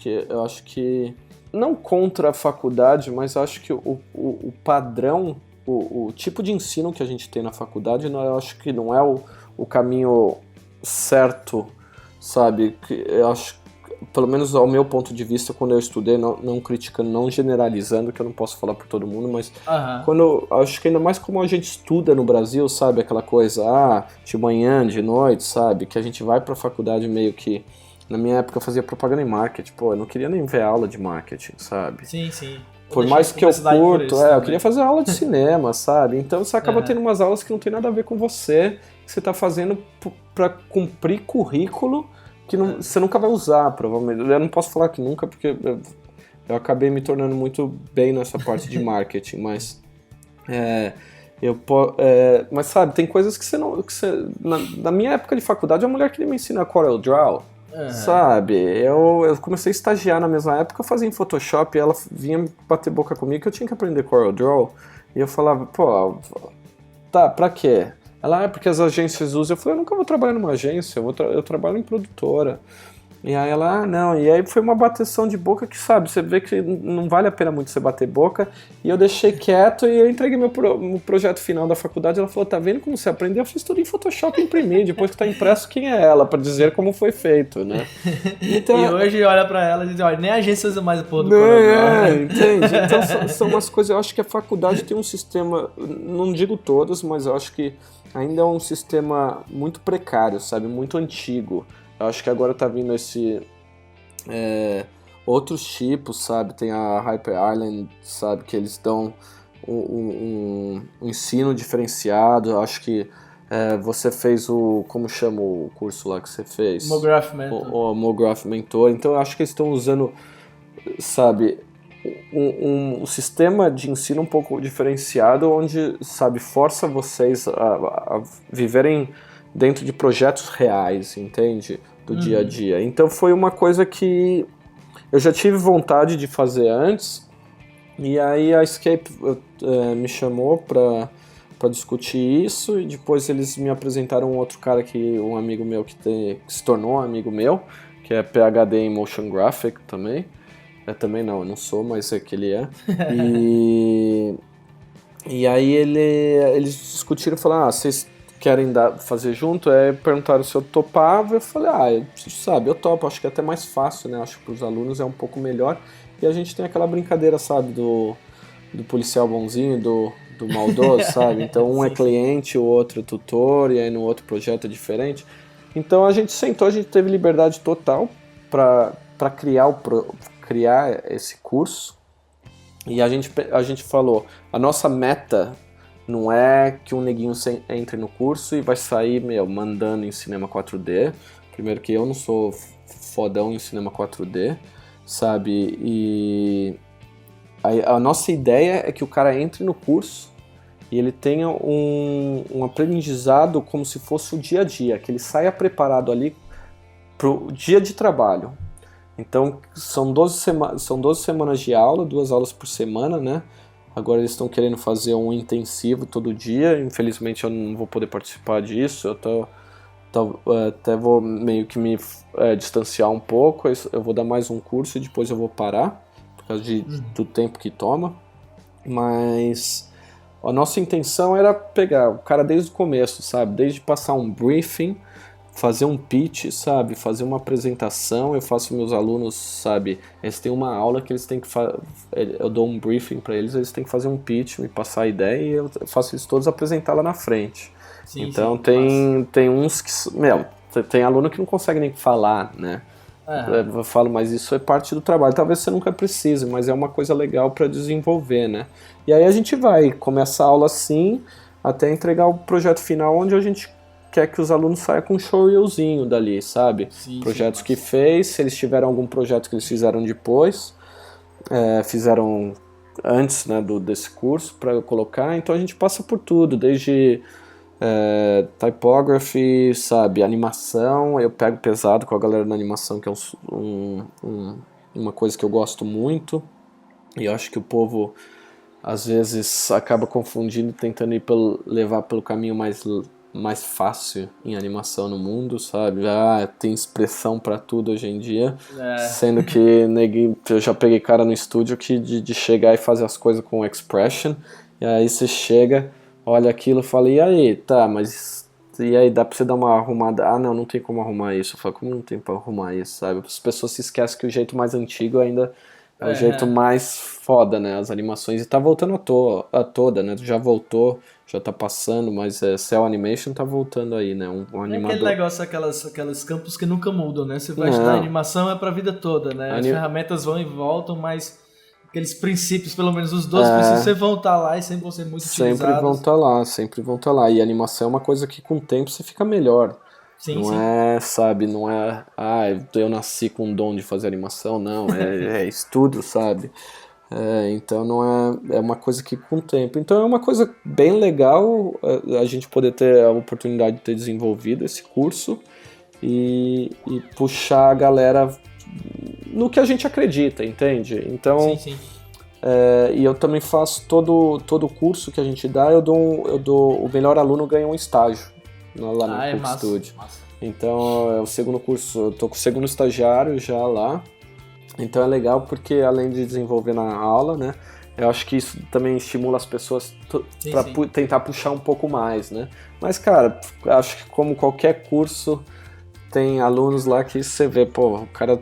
que não contra a faculdade, mas acho que o padrão, o tipo de ensino que a gente tem na faculdade, eu acho que não é o caminho certo, sabe? Eu acho, pelo menos ao meu ponto de vista, quando eu estudei, não criticando, não generalizando, que eu não posso falar por todo mundo, mas acho que ainda mais como a gente estuda no Brasil, sabe? Aquela coisa, de manhã, de noite, sabe? Que a gente vai pra faculdade meio que... Na minha época eu fazia propaganda em marketing, eu não queria nem ver aula de marketing, sabe? Sim, sim. Por mais que eu curto, eu queria fazer aula de cinema, sabe? Então você acaba tendo umas aulas que não tem nada a ver com você, que você tá fazendo pra cumprir currículo que você nunca vai usar, provavelmente. Eu não posso falar que nunca, porque eu acabei me tornando muito bem nessa parte de marketing, mas... mas sabe, tem coisas que você não... na minha época de faculdade, a mulher queria me ensinar CorelDRAW. Sabe, eu comecei a estagiar na mesma época, eu fazia em Photoshop e ela vinha bater boca comigo que eu tinha que aprender CorelDRAW. E eu falava, pra quê? Ela, porque as agências usam. Eu falei, eu nunca vou trabalhar numa agência, eu trabalho em produtora. E aí ela, não, e aí foi uma bateção de boca que, sabe, você vê que não vale a pena muito você bater boca, e eu deixei quieto e eu entreguei meu projeto final da faculdade. Ela falou, tá vendo como você aprendeu? Eu fiz tudo em Photoshop e imprimi, depois que tá impresso, quem é ela, pra dizer como foi feito, né? Então, e hoje olha pra ela e diz, olha, nem a agência usa mais o porra do CorelDRAW. Entende? Então são umas coisas, eu acho que a faculdade tem um sistema, não digo todas, mas eu acho que ainda é um sistema muito precário, sabe, muito antigo. Eu acho que agora tá vindo outros tipos, sabe? Tem a Hyper Island, sabe? Que eles dão um ensino diferenciado. Eu acho que você fez como chama o curso lá que você fez? MoGraph Mentor. O MoGraph Mentor. Então eu acho que eles estão usando, sabe, um sistema de ensino um pouco diferenciado, onde, sabe, força vocês a viverem dentro de projetos reais, entende? Do dia a dia. Então foi uma coisa que eu já tive vontade de fazer antes, e aí a Escape me chamou para discutir isso, e depois eles me apresentaram um outro cara, um amigo meu que se tornou um amigo meu, que é PhD em Motion Graphic também. Também não, eu não sou, mas é que ele é. E aí eles discutiram e falaram, vocês querem fazer junto? Perguntaram se eu topava, eu falei, sabe, eu topo, acho que é até mais fácil, né, acho que para os alunos é um pouco melhor, e a gente tem aquela brincadeira, sabe, do policial bonzinho, do maldoso, sabe, então um é cliente, o outro é tutor, e aí no outro projeto é diferente, então a gente sentou, a gente teve liberdade total para criar esse curso, e a gente falou, a nossa meta Não é que um neguinho entre no curso e vai sair, mandando em cinema 4D. Primeiro que eu não sou fodão em cinema 4D, sabe? E a nossa ideia é que o cara entre no curso e ele tenha um aprendizado como se fosse o dia a dia, que ele saia preparado ali pro dia de trabalho. Então, são 12 semanas de aula, 2 aulas por semana, né? Agora eles estão querendo fazer um intensivo todo dia, infelizmente eu não vou poder participar disso, eu até vou meio que me distanciar um pouco, eu vou dar mais um curso e depois eu vou parar, por causa do tempo que toma, mas a nossa intenção era pegar o cara desde o começo, sabe? Desde passar um briefing, fazer um pitch, sabe? Fazer uma apresentação, eu faço meus alunos, sabe? Eles têm uma aula que eles têm que eu dou um briefing para eles, eles têm que fazer um pitch, me passar a ideia e eu faço isso todos apresentar lá na frente. Sim, então tem uns que, tem aluno que não consegue nem falar, né? Eu falo, mas isso é parte do trabalho, talvez você nunca precise, mas é uma coisa legal para desenvolver, né? E aí a gente começa a aula assim, até entregar o projeto final, onde a gente quer que os alunos saiam com um showreelzinho dali, sabe? Projetos que fez, se eles tiveram algum projeto que eles fizeram depois, fizeram antes, né, desse curso para eu colocar, então a gente passa por tudo, desde typography, sabe, animação, eu pego pesado com a galera da animação, que é uma coisa que eu gosto muito, e eu acho que o povo às vezes acaba confundindo, tentando levar pelo caminho mais fácil em animação no mundo, sabe? Tem expressão pra tudo hoje em dia, sendo que eu já peguei cara no estúdio que de chegar e fazer as coisas com expression, e aí você chega, olha aquilo e fala, e aí, tá, mas e aí, dá pra você dar uma arrumada? Não tem como arrumar isso. Eu falo, como não tem pra arrumar isso, sabe? As pessoas se esquecem que o jeito mais antigo ainda é o jeito mais foda, né? As animações, e tá voltando a toda, né? Já voltou, já tá passando, mas Cell Animation tá voltando aí, né? Um animador. Aquele negócio, aquelas campos que nunca mudam, né? Você vai estudar animação é pra vida toda, né? As ferramentas vão e voltam, mas aqueles princípios, pelo menos os 12 princípios, vão estar lá e sempre vão ser muito utilizados. Sempre vão estar lá. E animação é uma coisa que com o tempo você fica melhor. Não é, eu nasci com um dom de fazer animação, não, é estudo, sabe? Então não é uma coisa que com o tempo. Então é uma coisa bem legal a gente poder ter a oportunidade de ter desenvolvido esse curso e puxar a galera no que a gente acredita, entende? Então, e eu também faço todo o curso que a gente dá, eu dou o melhor aluno ganha um estágio lá no Cook Studio. Então, é o segundo curso, eu tô com o segundo estagiário já lá. Então é legal porque além de desenvolver na aula, né, eu acho que isso também estimula as pessoas para tentar puxar um pouco mais, né? Mas, cara, acho que como qualquer curso, tem alunos lá que você vê, o cara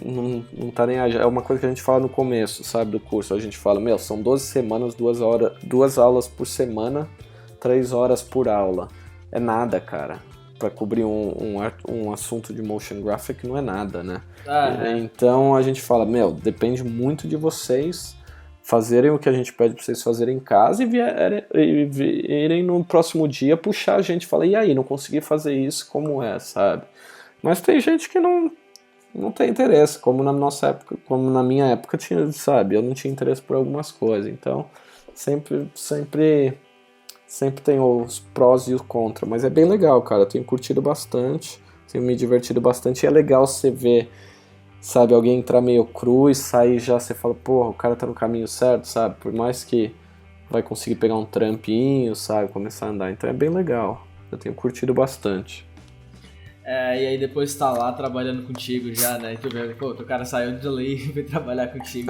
não tá nem... É uma coisa que a gente fala no começo, sabe, do curso. A gente fala, são 12 semanas, 2 aulas por semana, 3 horas por aula. É nada, cara. Pra cobrir um assunto de motion graphic não é nada, né? Então a gente fala, depende muito de vocês fazerem o que a gente pede pra vocês fazerem em casa e virem no próximo dia puxar a gente e falar, e aí, não consegui fazer isso, como é, sabe? Mas tem gente que não tem interesse, como na nossa época, como na minha época tinha, sabe? Eu não tinha interesse por algumas coisas, então sempre tem os prós e os contra, mas é bem legal, cara, eu tenho curtido bastante, tenho me divertido bastante, e é legal você ver, sabe, alguém entrar meio cru e sair já, você fala, o cara tá no caminho certo, sabe, por mais que vai conseguir pegar um trampinho, sabe, começar a andar, então é bem legal, eu tenho curtido bastante. E aí depois tá lá trabalhando contigo já, né, e tu vê, o cara saiu de ali e veio trabalhar contigo.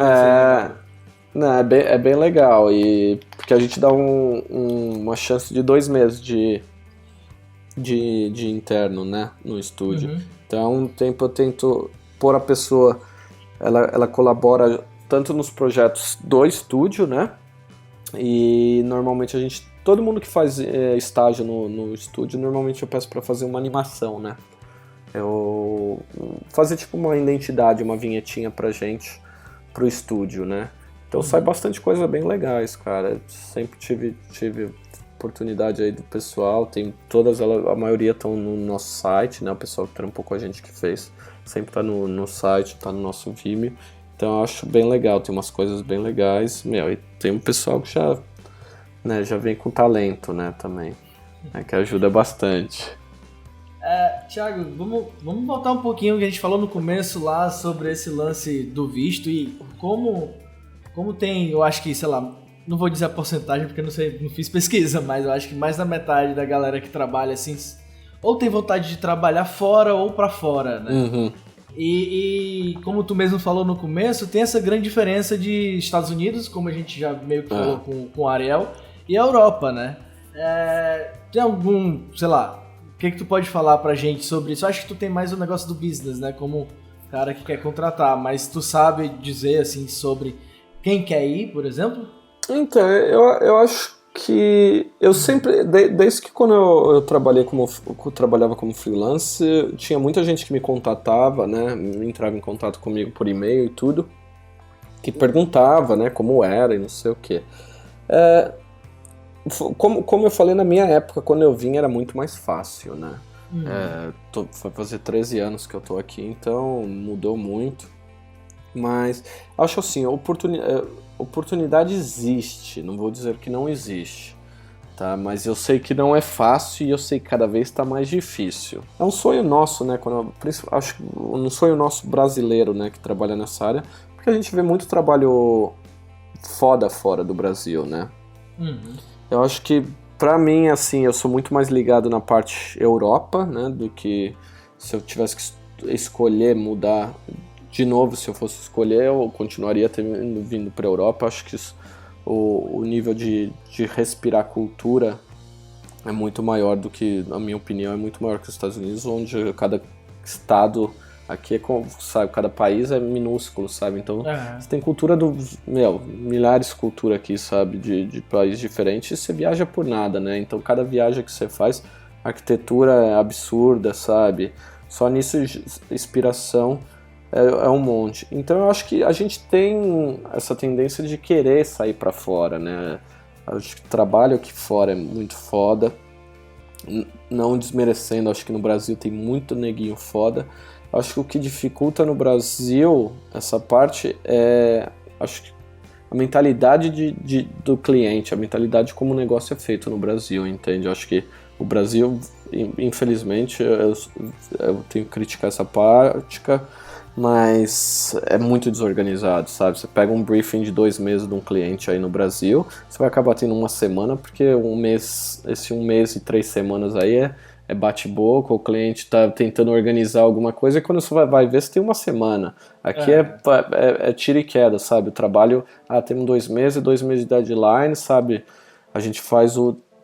Não, é bem legal, e porque a gente dá uma chance de 2 meses de interno, né, no estúdio. Então, um tempo eu tento pôr a pessoa, ela colabora tanto nos projetos do estúdio, né, e normalmente todo mundo que faz estágio no estúdio, normalmente eu peço para fazer uma animação, né, fazer tipo uma identidade, uma vinhetinha pra gente, pro estúdio, né. Então sai bastante coisa bem legais, cara. Sempre tive oportunidade aí do pessoal, tem todas elas, a maioria estão no nosso site, né? O pessoal que trampou com a gente que fez, sempre tá no site, tá no nosso Vimeo. Então eu acho bem legal, tem umas coisas bem legais, e tem um pessoal que já vem com talento, né, também, né, que ajuda bastante. Thiago, vamos voltar um pouquinho que a gente falou no começo lá sobre esse lance do visto e como tem, eu acho que, sei lá, não vou dizer a porcentagem porque eu não sei, não fiz pesquisa, mas eu acho que mais da metade da galera que trabalha assim, ou tem vontade de trabalhar fora ou pra fora, né? Uhum. E como tu mesmo falou no começo, tem essa grande diferença de Estados Unidos, como a gente já meio que falou com o Ariel, e a Europa, né? Tem algum, sei lá, o que tu pode falar pra gente sobre isso? Eu acho que tu tem mais o negócio do business, né? Como cara que quer contratar, mas tu sabe dizer, assim, sobre quem quer ir, por exemplo? Então, eu acho que eu sempre, desde que quando eu trabalhava como freelance, tinha muita gente que me contatava, né, entrava em contato comigo por e-mail e tudo, que perguntava, né, como era e não sei o quê. Como eu falei, na minha época, quando eu vim, era muito mais fácil, né. Vai fazer 13 anos que eu tô aqui, então mudou muito. Mas acho assim, oportunidade existe, não vou dizer que não existe, tá? Mas eu sei que não é fácil e eu sei que cada vez está mais difícil. É um sonho nosso, né? Acho um sonho nosso brasileiro, né? Que trabalha nessa área, porque a gente vê muito trabalho foda fora do Brasil, né? Eu acho que, pra mim, assim, eu sou muito mais ligado na parte Europa, né? Do que se eu tivesse que escolher mudar. De novo, se eu fosse escolher, eu continuaria vindo para a Europa. Acho que o nível de respirar cultura é muito maior do que, na minha opinião, é muito maior que os Estados Unidos, onde cada estado aqui sabe, cada país é minúsculo, sabe? Então, você tem cultura milhares de cultura aqui, sabe? De países diferentes, e você viaja por nada, né? Então, cada viagem que você faz, a arquitetura é absurda, sabe? Só nisso, inspiração é um monte. Então eu acho que a gente tem essa tendência de querer sair pra fora, né? Acho que o trabalho aqui fora é muito foda. Não desmerecendo, acho que no Brasil tem muito neguinho foda. Acho que o que dificulta no Brasil essa parte acho que a mentalidade do cliente, a mentalidade como o negócio é feito no Brasil, entende? Acho que o Brasil, infelizmente, eu tenho que criticar essa prática, mas é muito desorganizado, sabe? Você pega um briefing de 2 meses de um cliente aí no Brasil, você vai acabar tendo uma semana, porque esse 1 mês e 3 semanas aí é bate-boca, o cliente está tentando organizar alguma coisa, e quando você vai ver, você tem uma semana. Aqui é tiro e queda, sabe? O trabalho, temos 2 meses, 2 meses de deadline, sabe? A gente faz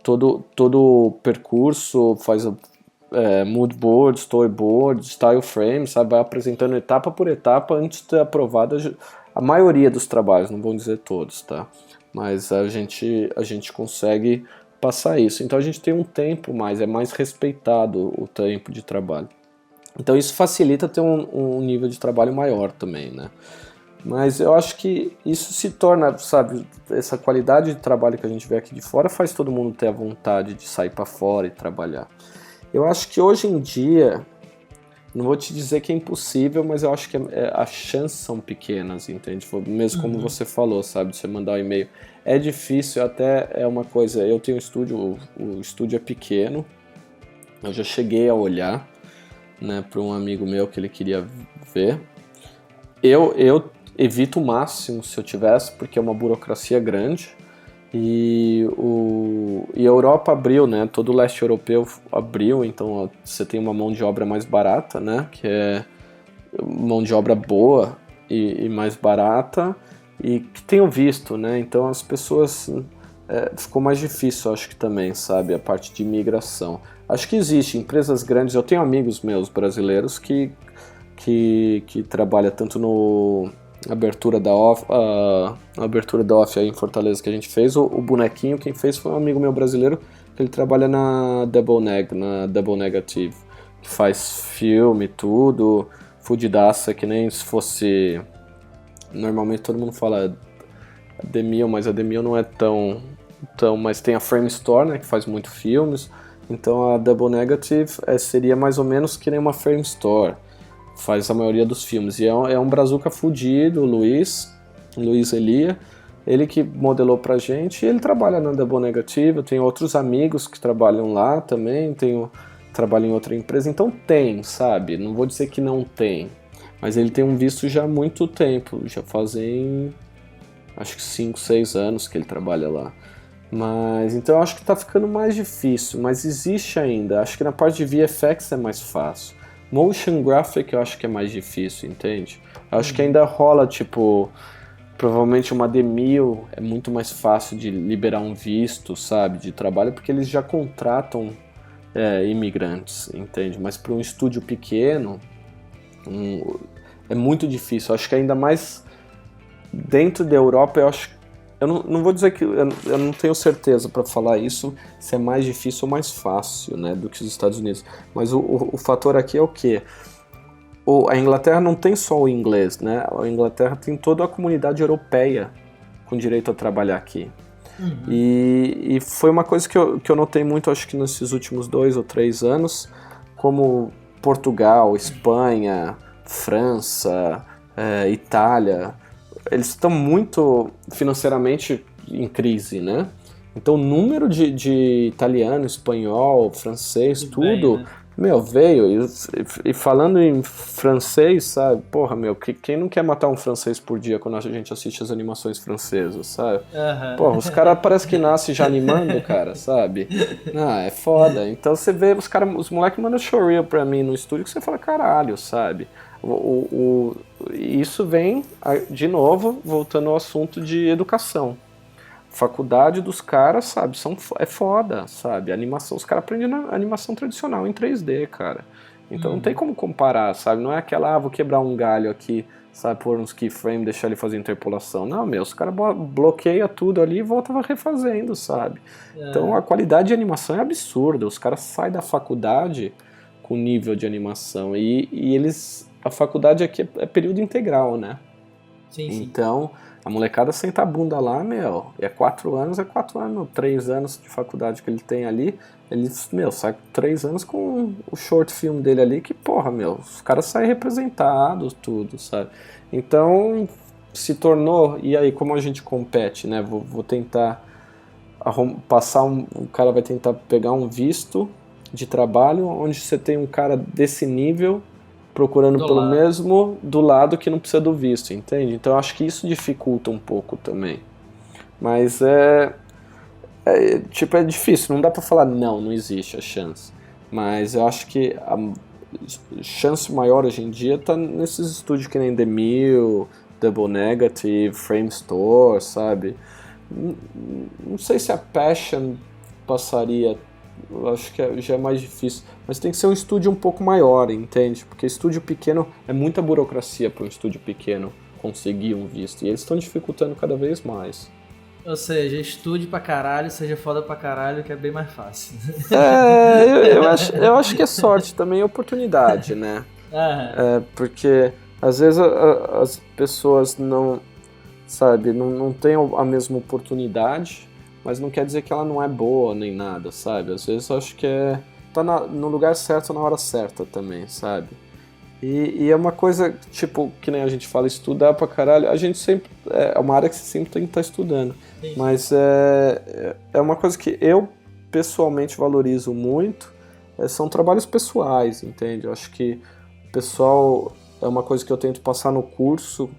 todo o percurso, faz mood board, storyboard, style frame, sabe? Vai apresentando etapa por etapa antes de ter aprovada a maioria dos trabalhos, não vou dizer todos, tá? Mas a gente consegue passar isso. Então a gente tem um tempo é mais respeitado o tempo de trabalho. Então isso facilita ter um nível de trabalho maior também, né? Mas eu acho que isso se torna, sabe, essa qualidade de trabalho que a gente vê aqui de fora faz todo mundo ter a vontade de sair para fora e trabalhar. Eu acho que hoje em dia, não vou te dizer que é impossível, mas eu acho que as chances são pequenas, entende? Mesmo como você falou, sabe, você mandar um e-mail. É difícil, até é uma coisa, eu tenho um estúdio, o estúdio é pequeno, eu já cheguei a olhar, né, para um amigo meu que ele queria ver. Eu evito o máximo se eu tivesse, porque é uma burocracia grande. E a Europa abriu, né? Todo o leste europeu abriu, então você tem uma mão de obra mais barata, né? Que é mão de obra boa e mais barata, e que tenho visto, né? Então as pessoas ficou mais difícil, acho que também, sabe? A parte de imigração. Acho que existe empresas grandes. Eu tenho amigos meus brasileiros que trabalham tanto no abertura da off aí em Fortaleza que a gente fez, o bonequinho quem fez foi um amigo meu brasileiro, que ele trabalha na Double Negative, que faz filme, tudo, fudidaça, que nem se fosse, normalmente todo mundo fala Demille, mas a Demille não é tão... Mas tem a Framestore, né, que faz muito filmes. Então a Double Negative seria mais ou menos que nem uma Framestore. Faz a maioria dos filmes. E é um brazuca fudido, o Luiz Elia. Ele que modelou pra gente, e ele trabalha na Double Negative. Eu tenho outros amigos que trabalham lá também, trabalho em outra empresa, então tem, sabe? Não vou dizer que não tem, mas ele tem um visto já há muito tempo, já fazem acho que 5, 6 anos que ele trabalha lá. Mas então eu acho que tá ficando mais difícil, mas existe ainda. Acho que na parte de VFX é mais fácil. Motion Graphic eu acho que é mais difícil, entende? Eu acho que ainda rola, tipo... Provavelmente uma Demille é muito mais fácil de liberar um visto, sabe, de trabalho, porque eles já contratam imigrantes, entende? Mas para um estúdio pequeno é muito difícil. Eu acho que ainda mais dentro da Europa, eu não vou dizer que eu não tenho certeza para falar isso, se é mais difícil ou mais fácil, né, do que os Estados Unidos. Mas o fator aqui é o quê? A Inglaterra não tem só o inglês, né? A Inglaterra tem toda a comunidade europeia com direito a trabalhar aqui. Uhum. E foi uma coisa que eu notei muito, acho que nesses últimos 2 ou 3 anos, como Portugal, Espanha, França, Itália, eles estão muito financeiramente em crise, né? Então o número de italiano, espanhol, francês, tudo... Bem, né? Meu, veio, e falando em francês, sabe, porra, meu, quem não quer matar um francês por dia quando a gente assiste as animações francesas, sabe? Uhum. Porra, os caras parece que nascem já animando, cara, sabe? É foda. Então você vê, os moleques mandam showreel pra mim no estúdio que você fala, caralho, sabe? Isso vem, de novo, voltando ao assunto de educação. Faculdade dos caras, sabe, é foda, sabe, animação, os caras aprendem animação tradicional em 3D, cara, então não tem como comparar, sabe, não é aquela, vou quebrar um galho aqui, sabe, pôr uns keyframes, deixar ele fazer interpolação, não, meu, os caras bloqueiam tudo ali e voltam refazendo, sabe, então a qualidade de animação é absurda, os caras saem da faculdade com nível de animação, e a faculdade aqui é período integral, né, sim. Então... A molecada senta a bunda lá, meu, é 4 anos, 3 anos de faculdade que ele tem ali, ele, meu, sai 3 anos com o short film dele ali, que porra, meu, os caras saem representados, tudo, sabe? Então, se tornou, e aí, como a gente compete, né, vou tentar o cara vai tentar pegar um visto de trabalho, onde você tem um cara desse nível, procurando pelo mesmo do lado que não precisa do visto, entende? Então eu acho que isso dificulta um pouco também. Mas é difícil, não dá pra falar não existe a chance. Mas eu acho que a chance maior hoje em dia tá nesses estúdios que nem Demille, Double Negative, Framestore, sabe? Não sei se a Passion passaria... Eu acho que já é mais difícil, mas tem que ser um estúdio um pouco maior, entende? Porque estúdio pequeno é muita burocracia para um estúdio pequeno conseguir um visto, e eles estão dificultando cada vez mais. Ou seja, estude pra caralho, seja foda pra caralho, que é bem mais fácil. Eu acho que é sorte também, é oportunidade, né? Porque às vezes as pessoas não têm a mesma oportunidade, mas não quer dizer que ela não é boa nem nada, sabe? Às vezes eu acho que tá no lugar certo na hora certa também, sabe? E é uma coisa, tipo, que nem a gente fala, estudar pra caralho, a gente sempre... É uma área que você sempre tem que estar estudando. Sim. Mas é uma coisa que eu pessoalmente valorizo muito, são trabalhos pessoais, entende? Eu acho que pessoal é uma coisa que eu tento passar no curso,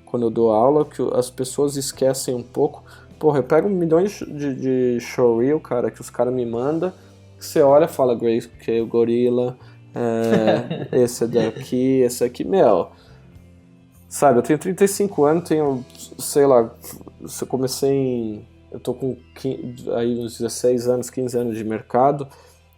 quando eu dou aula, que as pessoas esquecem um pouco. Porra, eu pego milhões de showreel, cara, que os caras me mandam, que você olha e fala, Grayscale, Gorilla, esse daqui, esse aqui, meu, sabe, eu tenho 35 anos, sei lá, eu tô com aí uns 16 anos, 15 anos de mercado,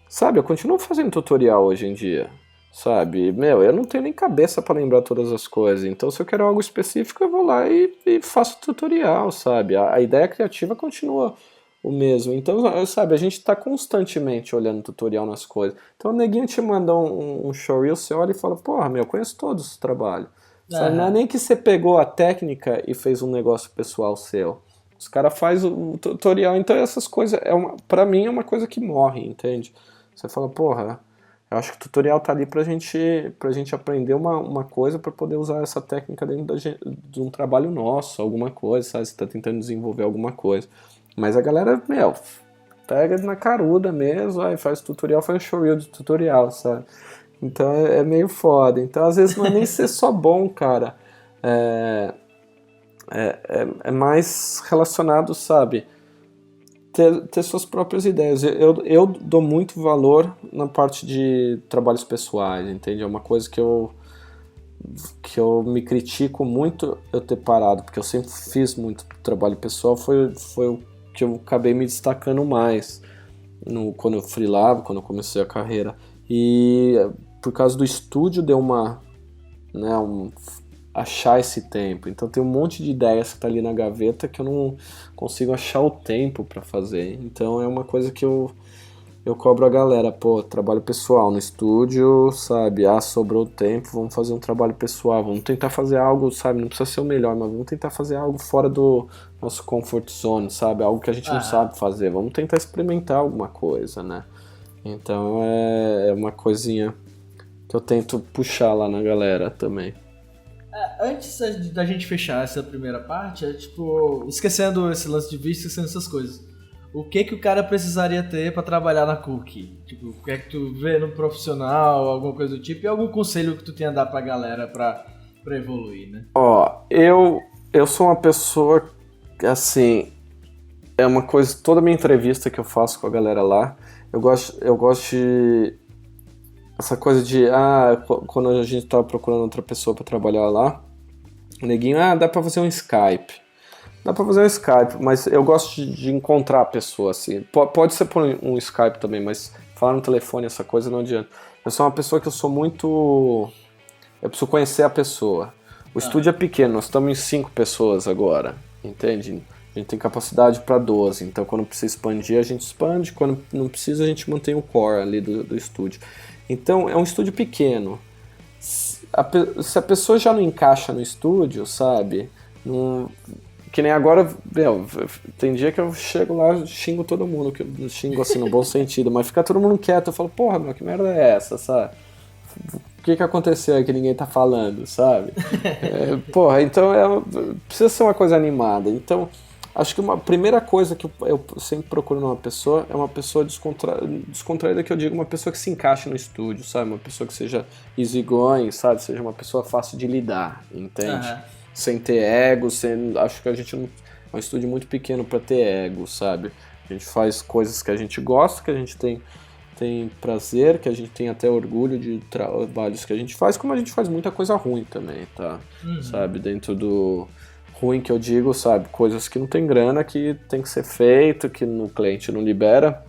sabe, eu continuo fazendo tutorial hoje em dia. Sabe, meu, eu não tenho nem cabeça pra lembrar todas as coisas, então se eu quero algo específico eu vou lá e faço tutorial, sabe, a ideia criativa continua o mesmo, então, sabe, a gente tá constantemente olhando tutorial nas coisas, então o neguinho te manda um showreel, você olha e fala, porra, meu, eu conheço todos os trabalhos, sabe, não é nem que você pegou a técnica e fez um negócio pessoal seu, Os caras fazem o tutorial, então essas coisas, pra mim é uma coisa que morre, entende? Você fala, porra, eu acho que o tutorial tá ali pra gente aprender uma coisa pra poder usar essa técnica dentro de um trabalho nosso, alguma coisa, sabe? Você tá tentando desenvolver alguma coisa. Mas a galera, pega na caruda mesmo, aí faz tutorial, faz um showreel de tutorial, sabe? Então é meio foda. Então às vezes não é nem ser só bom, cara. É mais relacionado, sabe? Ter suas próprias ideias. Eu dou muito valor na parte de trabalhos pessoais, entende? É uma coisa que eu me critico muito eu ter parado, porque eu sempre fiz muito trabalho pessoal, foi o que eu acabei me destacando mais quando eu freelava, quando eu comecei a carreira. E por causa do estúdio deu achar esse tempo. Então tem um monte de ideias que tá ali na gaveta que eu não consigo achar o tempo para fazer. Então é uma coisa que eu cobro a galera, trabalho pessoal no estúdio, sabe? Sobrou tempo, vamos fazer um trabalho pessoal, vamos tentar fazer algo, sabe? Não precisa ser o melhor, mas vamos tentar fazer algo fora do nosso comfort zone, sabe? Algo que a gente não sabe fazer, vamos tentar experimentar alguma coisa, né? Então é uma coisinha que eu tento puxar lá na galera também. Antes da gente fechar essa primeira parte, esquecendo esse lance de vídeo, esquecendo essas coisas. O que o cara precisaria ter pra trabalhar na Cookie? O que é que tu vê no profissional, alguma coisa do tipo, e algum conselho que tu tenha a dar pra galera pra evoluir, né? Eu sou uma pessoa que, assim, é uma coisa, toda minha entrevista que eu faço com a galera lá, eu gosto de essa coisa de, quando a gente tava procurando outra pessoa pra trabalhar lá, o neguinho, dá pra fazer um Skype. Dá pra fazer um Skype, mas eu gosto de encontrar a pessoa, assim. Pode ser por um Skype também, mas falar no telefone, essa coisa não adianta. Eu sou uma pessoa que eu sou muito... Eu preciso conhecer a pessoa. O estúdio é pequeno, nós estamos em 5 pessoas agora, entende? A gente tem capacidade para 12, então quando precisa expandir, a gente expande, quando não precisa, a gente mantém o core ali do estúdio. Então, é um estúdio pequeno. Se a pessoa já não encaixa no estúdio, sabe? Que nem agora, tem dia que eu chego lá, xingo todo mundo, que eu xingo assim no bom sentido, mas fica todo mundo quieto, eu falo, porra, que merda é essa, sabe? O que aconteceu aí que ninguém tá falando, sabe? Então precisa ser uma coisa animada. Então, acho que uma primeira coisa que eu sempre procuro numa pessoa é uma pessoa descontraída, que eu digo, uma pessoa que se encaixe no estúdio, sabe? Uma pessoa que seja easygoing, sabe? Seja uma pessoa fácil de lidar, entende? Uhum. Sem ter ego, acho que a gente não é um estúdio muito pequeno para ter ego, sabe? A gente faz coisas que a gente gosta, que a gente tem prazer, que a gente tem até orgulho de trabalhos que a gente faz, como a gente faz muita coisa ruim também, tá? Uhum. Sabe? Dentro do ruim que eu digo, sabe? Coisas que não tem grana, que tem que ser feito, que o cliente não libera.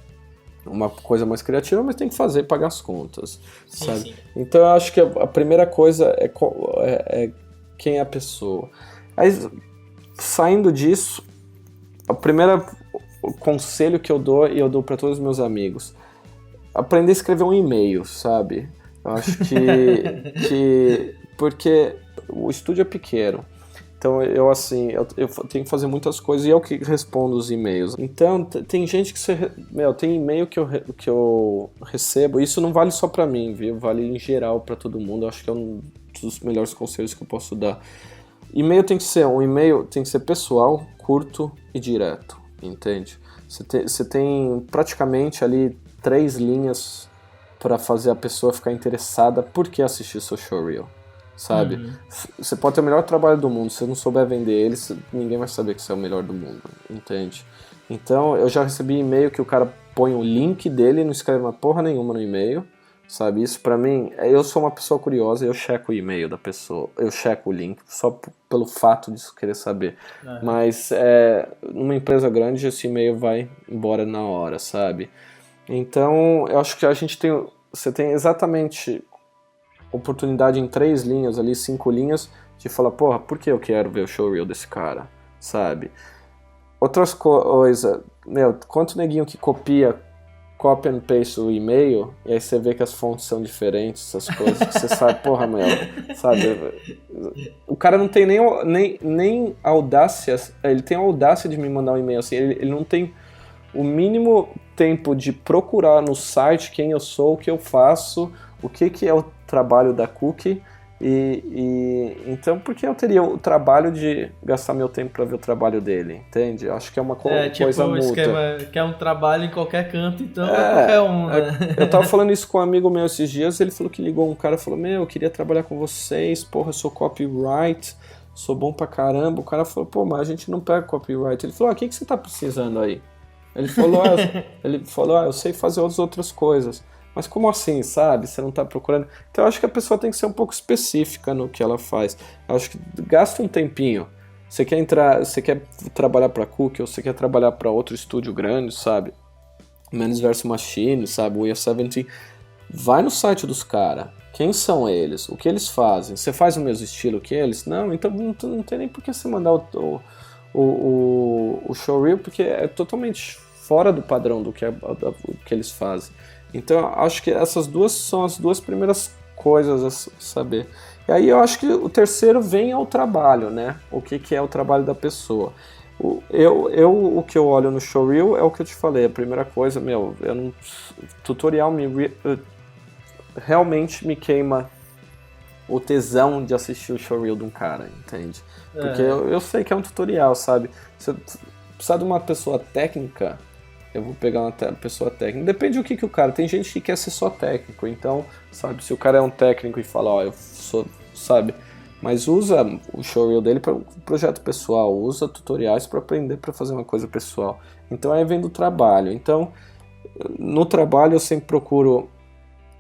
Uma coisa mais criativa, mas tem que fazer, pagar as contas, sabe? Sim. Então eu acho que a primeira coisa é quem é a pessoa. Aí, saindo disso, o conselho que eu dou, e eu dou para todos os meus amigos, aprender a escrever um e-mail, sabe? Eu acho que porque o estúdio é pequeno, então eu tenho que fazer muitas coisas e eu que respondo os e-mails. Então tem gente que tem e-mail que eu recebo, isso não vale só para mim, viu? Vale em geral para todo mundo. Eu acho que é um dos melhores conselhos que eu posso dar. E-mail tem que ser pessoal, curto e direto, entende? Você tem praticamente ali 3 linhas para fazer a pessoa ficar interessada por que assistir seu showreel, sabe? Uhum. Você pode ter o melhor trabalho do mundo, se você não souber vender ele, ninguém vai saber que você é o melhor do mundo, entende? Então, eu já recebi e-mail que o cara põe o link dele e não escreve uma porra nenhuma no e-mail, sabe? Isso pra mim, eu sou uma pessoa curiosa, eu checo o e-mail da pessoa, eu checo o link, só pelo fato de querer saber. Uhum. Mas, numa empresa grande, esse e-mail vai embora na hora, sabe? Então, eu acho que você tem exatamente oportunidade em 3 linhas ali, 5 linhas, de falar, porra, por que eu quero ver o showreel desse cara, sabe? Outras coisas, quanto neguinho que copia copy and paste o e-mail, e aí você vê que as fontes são diferentes, essas coisas, que você sabe, porra, meu, sabe? O cara não tem nem audácia, ele tem a audácia de me mandar um e-mail assim, ele não tem o mínimo tempo de procurar no site quem eu sou, o que eu faço, o que é o trabalho da Cookie, então, por que eu teria o trabalho de gastar meu tempo para ver o trabalho dele, entende? Eu acho que é uma coisa mútua. Esquema, que é um trabalho em qualquer canto, então é qualquer um, né? Eu tava falando isso com um amigo meu esses dias, ele falou que ligou um cara e falou, eu queria trabalhar com vocês, porra, eu sou copyright, sou bom pra caramba. O cara falou, pô, mas a gente não pega copyright. Ele falou, o que você tá precisando aí? Ele falou, eu sei fazer as outras coisas. Mas como assim, sabe? Você não tá procurando... Então eu acho que a pessoa tem que ser um pouco específica no que ela faz. Eu acho que gasta um tempinho. Você quer trabalhar pra Cookie ou você quer trabalhar pra outro estúdio grande, sabe? Man's vs Machine, sabe? We Are 17. Vai no site dos caras. Quem são eles? O que eles fazem? Você faz o mesmo estilo que eles? Não, então não tem nem por que você mandar o showreel, porque é totalmente fora do padrão do que eles fazem. Então, acho que essas duas são as duas primeiras coisas a saber. E aí eu acho que o terceiro vem ao trabalho, né? O que é o trabalho da pessoa. O que eu olho no showreel é o que eu te falei. A primeira coisa, tutorial realmente me queima o tesão de assistir o showreel de um cara, entende? Porque eu sei que é um tutorial, sabe? Se precisar de uma pessoa técnica... Eu vou pegar uma pessoa técnica. Depende do que o cara... Tem gente que quer ser só técnico. Então, sabe, se o cara é um técnico e fala, eu sou... Sabe? Mas usa o showreel dele para um projeto pessoal. Usa tutoriais para aprender para fazer uma coisa pessoal. Então, aí vem do trabalho. Então, no trabalho eu sempre procuro...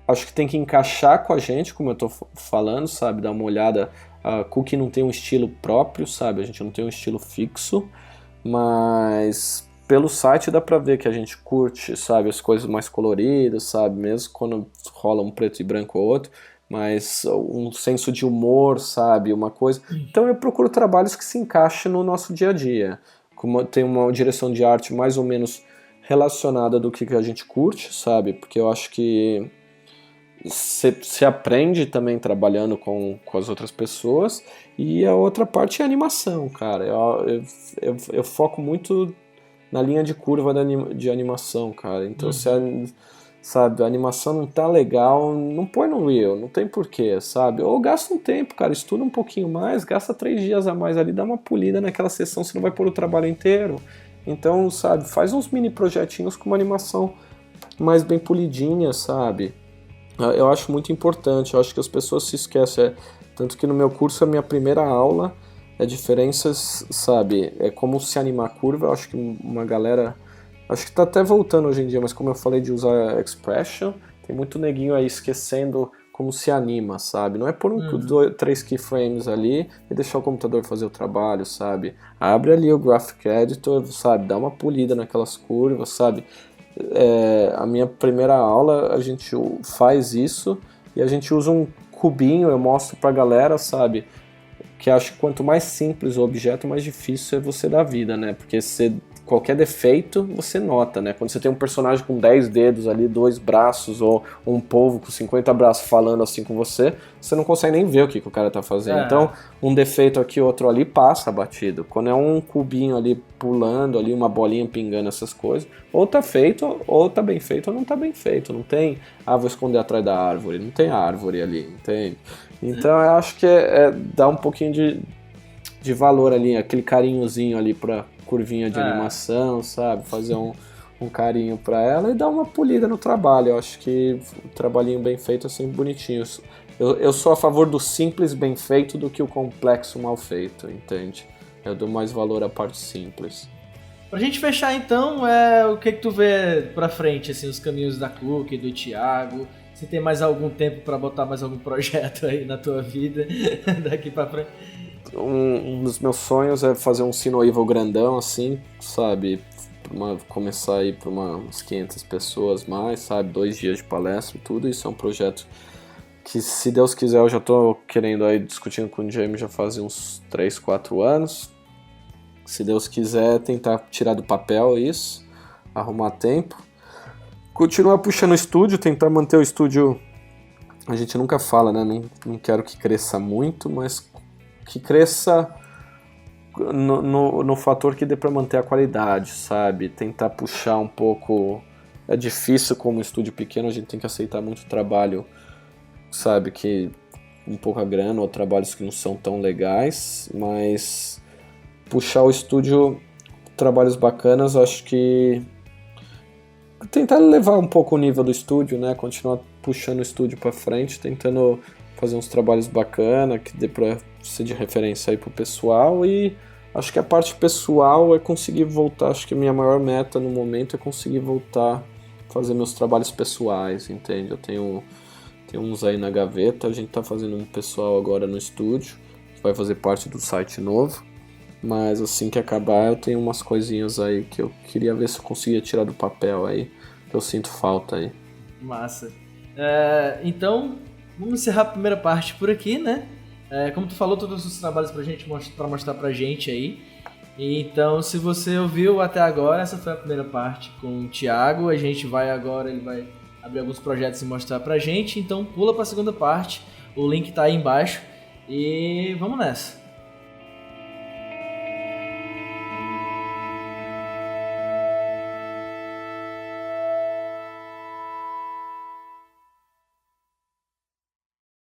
Acho que tem que encaixar com a gente, como eu tô falando, sabe? Dar uma olhada. A Cookie não tem um estilo próprio, sabe? A gente não tem um estilo fixo. Mas... Pelo site dá pra ver que a gente curte, sabe, as coisas mais coloridas, sabe, mesmo quando rola um preto e branco ou outro, mas um senso de humor, sabe, uma coisa. Então eu procuro trabalhos que se encaixem no nosso dia a dia. Como tem uma direção de arte mais ou menos relacionada do que a gente curte, sabe, porque eu acho que você aprende também trabalhando com as outras pessoas, e a outra parte é a animação, cara. Eu foco muito na linha de curva de animação, cara. Então, sabe, a animação não tá legal, não põe no Reel, não tem porquê, sabe? Ou gasta um tempo, cara, estuda um pouquinho mais, gasta 3 dias a mais ali, dá uma polida naquela sessão, você não vai pôr o trabalho inteiro. Então, sabe, faz uns mini projetinhos com uma animação mais bem polidinha, sabe? Eu acho muito importante, eu acho que as pessoas se esquecem, tanto que no meu curso, a minha primeira aula... diferenças, sabe, é como se animar a curva. Eu acho que uma galera, acho que tá até voltando hoje em dia, mas como eu falei de usar expression, tem muito neguinho aí esquecendo como se anima, sabe, não é pôr 3 keyframes ali e deixar o computador fazer o trabalho, sabe, abre ali o Graphic Editor, sabe, dá uma polida naquelas curvas, sabe. A minha primeira aula a gente faz isso e a gente usa um cubinho, eu mostro pra galera, sabe, que acho que quanto mais simples o objeto, mais difícil é você dar vida, né? Porque qualquer defeito você nota, né? Quando você tem um personagem com 10 dedos ali, 2 braços, ou um polvo com 50 braços falando assim com você não consegue nem ver o que o cara tá fazendo. Então, um defeito aqui, outro ali, passa batido. Quando é um cubinho ali pulando, ali uma bolinha pingando, essas coisas, ou tá feito, ou tá bem feito, ou não tá bem feito. Não tem, vou esconder atrás da árvore. Não tem árvore ali, entende? Então eu acho que dá um pouquinho de valor ali, aquele carinhozinho ali pra curvinha de animação, sabe? Fazer um carinho pra ela e dar uma polida no trabalho. Eu acho que o trabalhinho bem feito é sempre bonitinho. Eu sou a favor do simples bem feito do que o complexo mal feito, entende? Eu dou mais valor à parte simples. Pra gente fechar então, o que tu vê pra frente, assim, os caminhos da Cookie, do Thiago? Se tem mais algum tempo pra botar mais algum projeto aí na tua vida daqui pra frente? Um dos meus sonhos é fazer um sino-evil grandão, assim, sabe? Começar aí pra umas 500 pessoas mais, sabe? 2 dias de palestra e tudo. Isso é um projeto que, se Deus quiser, eu já tô querendo aí, discutindo com o Jamie já faz uns 3, 4 anos. Se Deus quiser, tentar tirar do papel isso, arrumar tempo. Continuar puxando o estúdio, tentar manter o estúdio... A gente nunca fala, né? Não quero que cresça muito, mas que cresça no fator que dê para manter a qualidade, sabe? Tentar puxar um pouco... É difícil como estúdio pequeno, a gente tem que aceitar muito trabalho, sabe? Que um pouco a grana ou trabalhos que não são tão legais, mas puxar o estúdio, trabalhos bacanas, acho que... Tentar levar um pouco o nível do estúdio, né? Continuar puxando o estúdio para frente, tentando fazer uns trabalhos bacanas, que dê para ser de referência aí pro pessoal. E acho que a parte pessoal é conseguir voltar. Acho que a minha maior meta no momento é conseguir voltar a fazer meus trabalhos pessoais, entende? Eu tenho uns aí na gaveta, a gente tá fazendo um pessoal agora no estúdio, que vai fazer parte do site novo. Mas assim que acabar eu tenho umas coisinhas aí que eu queria ver se eu conseguia tirar do papel aí, que eu sinto falta aí. Massa. Então, vamos encerrar a primeira parte por aqui, né? Como tu falou, todos os trabalhos pra mostrar pra gente aí. Então, se você ouviu até agora, essa foi a primeira parte com o Thiago. A gente vai agora, ele vai abrir alguns projetos e mostrar pra gente. Então, pula pra segunda parte. O link tá aí embaixo. E vamos nessa.